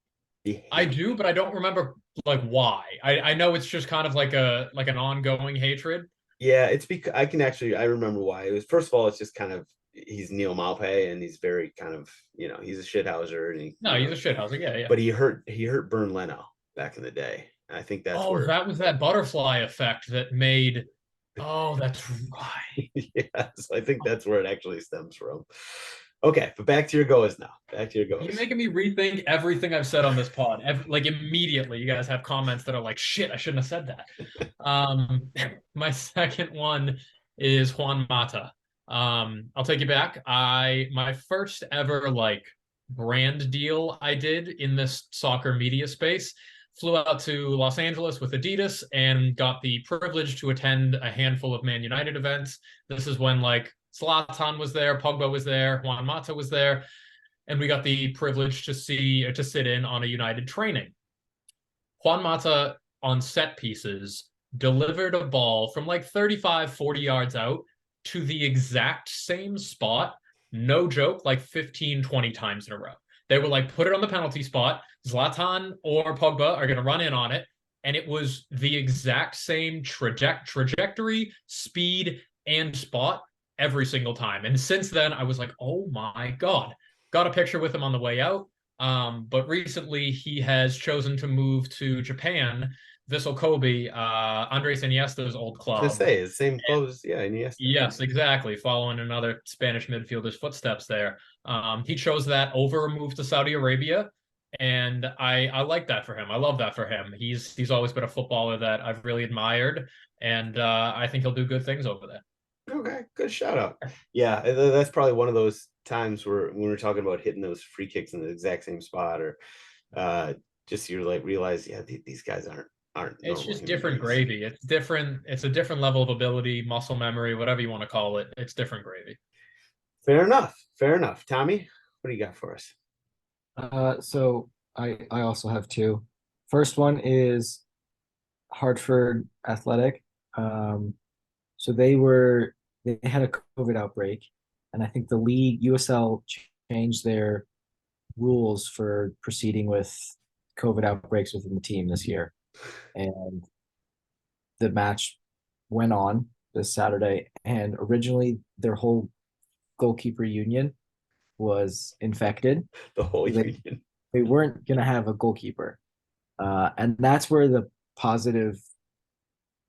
I do, but I don't remember like why. I know it's just kind of like an ongoing hatred. Yeah, it's because I remember why. It was, first of all, it's just kind of, he's Neil Maupay and he's very kind of, he's a shithouser and he's a shithouser. Yeah. But he hurt Bernd Leno back in the day. I think that's where that was that butterfly effect that made. Oh, that's right. Yes, I think that's where it actually stems from. Okay, but back to your goals now. Back to your goals. You're making me rethink everything I've said on this pod. Like immediately, you guys have comments that are like, "Shit, I shouldn't have said that." My second one is Juan Mata. I'll take you back. My first ever like brand deal I did in this soccer media space, flew out to Los Angeles with Adidas and got the privilege to attend a handful of Man United events. This is when like Zlatan was there, Pogba was there, Juan Mata was there, and we got the privilege to sit in on a United training. Juan Mata on set pieces delivered a ball from like 35, 40 yards out to the exact same spot, no joke, like 15, 20 times in a row. They were like, put it on the penalty spot. Zlatan or Pogba are going to run in on it. And it was the exact same trajectory, speed, and spot every single time. And since then, I was like, oh my God. Got a picture with him on the way out. But recently, he has chosen to move to Japan. Vissel Kobe, Andres Iniesta's old club. I was gonna say, it's the same clothes, yeah, Iniesta. Yes, exactly. Following another Spanish midfielder's footsteps there. He chose that over a move to Saudi Arabia. And I like that for him. I love that for him. He's always been a footballer that I've really admired. And I think he'll do good things over there. Okay, good shout out. Yeah, that's probably one of those times where when we're talking about hitting those free kicks in the exact same spot, or just you like realize, yeah, these guys aren't. It's just different gravy. It's different. It's a different level of ability, muscle memory, whatever you want to call it. It's different gravy. Fair enough. Fair enough. Tommy, what do you got for us? So I also have two. First one is Hartford Athletic. So they had a COVID outbreak, and I think the league USL changed their rules for proceeding with COVID outbreaks within the team this year. And the match went on this Saturday, and originally their whole goalkeeper union was infected. The whole union. They weren't going to have a goalkeeper. And that's where the positive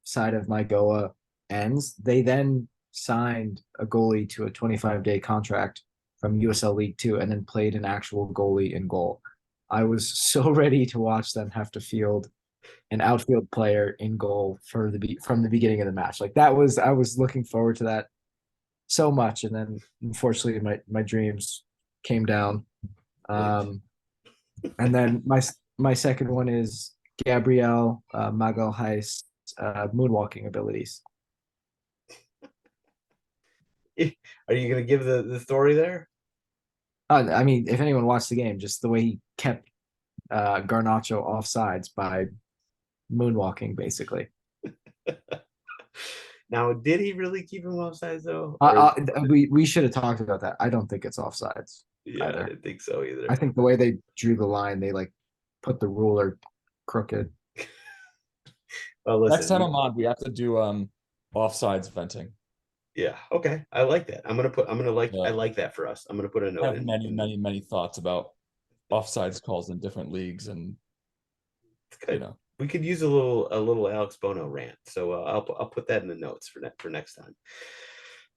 side of my GOA ends. They then signed a goalie to a 25-day contract from USL League 2 and then played an actual goalie in goal. I was so ready to watch them have to field an outfield player in goal from the beginning of the match. Like I was looking forward to that so much, and then unfortunately my dreams came down. And then my second one is Gabriel Magalhaes moonwalking abilities. Are you going to give the story there? I mean, if anyone watched the game, just the way he kept Garnacho offsides by moonwalking, basically. Now, did he really keep him offsides though? We should have talked about that. I don't think it's offsides. Yeah, either. I didn't think so either. I think the way they drew the line, they like put the ruler crooked. Well, listen, next time I'm on, we have to do offsides venting. Yeah. Okay. I like that. I like that for us. I'm gonna put a note. I have many thoughts about offsides calls in different leagues, and we could use a little Alex Bono rant. So I'll put that in the notes for next time.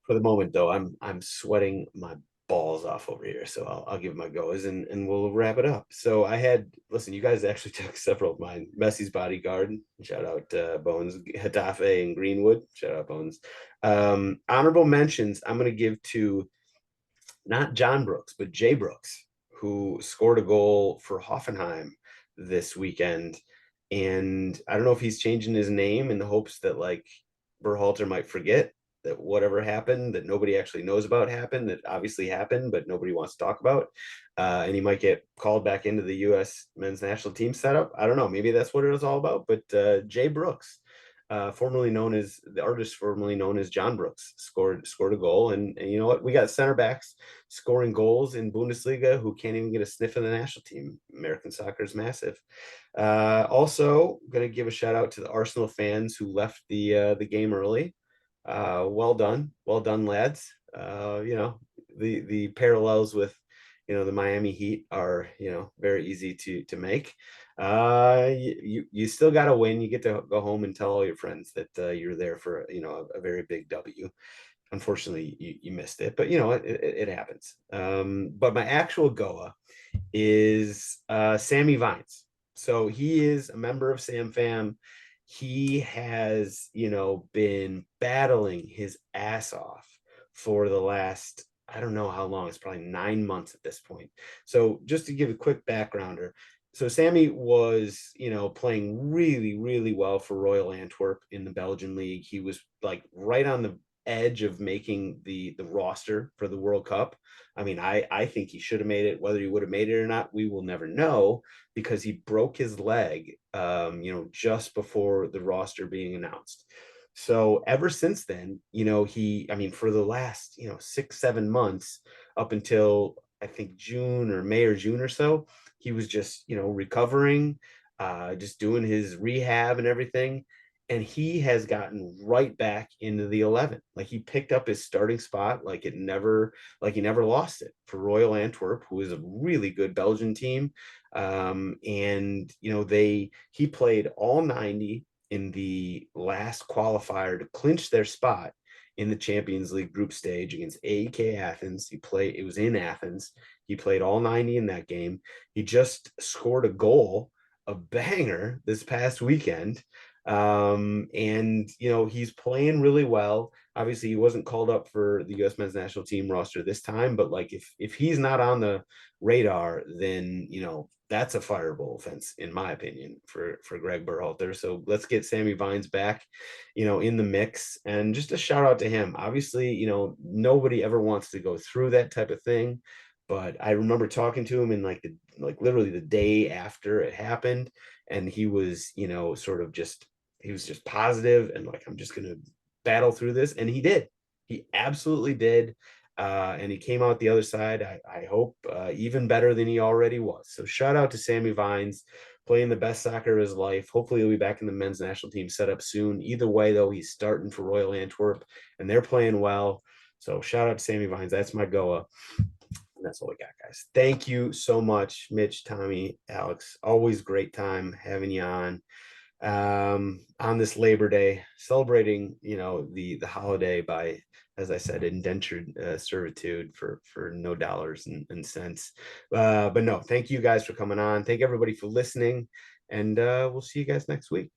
For the moment, though, I'm sweating my balls off over here, so I'll give my goes and we'll wrap it up. So listen, you guys actually took several of mine. Messi's bodyguard, shout out Bones, Hetafe and Greenwood, shout out Bones. Honorable mentions I'm going to give to not John Brooks, but Jay Brooks, who scored a goal for Hoffenheim this weekend. And I don't know if he's changing his name in the hopes that like Berhalter might forget that whatever happened that nobody actually knows about happened, that obviously happened, but nobody wants to talk about. And he might get called back into the U.S. men's national team setup. I don't know. Maybe that's what it was all about. But Jay Brooks, formerly known as the artist formerly known as John Brooks, scored a goal. And you know what? We got center backs scoring goals in Bundesliga who can't even get a sniff in the national team. American soccer is massive. Also, going to give a shout out to the Arsenal fans who left the game early. Well done, lads. You know, the parallels with, you know, the Miami Heat are, you know, very easy to make. You still got to win. You get to go home and tell all your friends that you're there for, you know, a very big W. Unfortunately, you missed it, but you know, it happens. But my actual Goa is Sammy Vines. So he is a member of Sam Fam. He has, you know, been battling his ass off for the last, I don't know how long, it's probably 9 months at this point. So just to give a quick backgrounder, so Sammy was, you know, playing really, really well for Royal Antwerp in the Belgian league. He was like right on the edge of making the roster for the World Cup. I mean, I think he should have made it. Whether he would have made it or not, we will never know, because he broke his leg, you know, just before the roster being announced. So ever since then, you know, I mean, for the last, you know, 6-7 months up until I think June or May or June or so, he was just, you know, recovering, just doing his rehab and everything. And he has gotten right back into the 11. Like he picked up his starting spot like he never lost it for Royal Antwerp, who is a really good Belgian team. And you know, he played all 90 in the last qualifier to clinch their spot in the Champions League group stage against AEK Athens. It was in Athens. He played all 90 in that game. He just scored a goal, a banger, this past weekend. And you know, he's playing really well. Obviously he wasn't called up for the US men's national team roster this time, but like if he's not on the radar, then you know, that's a fireable offense in my opinion for Gregg Berhalter. So let's get Sammy Vines back, you know, in the mix. And just a shout out to him. Obviously, you know, nobody ever wants to go through that type of thing, but I remember talking to him in like literally the day after it happened, and he was, you know, sort of just, he was just positive and like, I'm just going to battle through this. And he did. He absolutely did. And he came out the other side, I hope, even better than he already was. So shout out to Sammy Vines, playing the best soccer of his life. Hopefully he'll be back in the men's national team setup soon. Either way, though, he's starting for Royal Antwerp and they're playing well. So shout out to Sammy Vines. That's my Goa. And that's all we got, guys. Thank you so much, Mitch, Tommy, Alex. Always great time having you on this Labor Day, celebrating, you know, the holiday by, as I said, indentured servitude for no dollars and cents. But no, thank you guys for coming on. Thank everybody for listening, and we'll see you guys next week.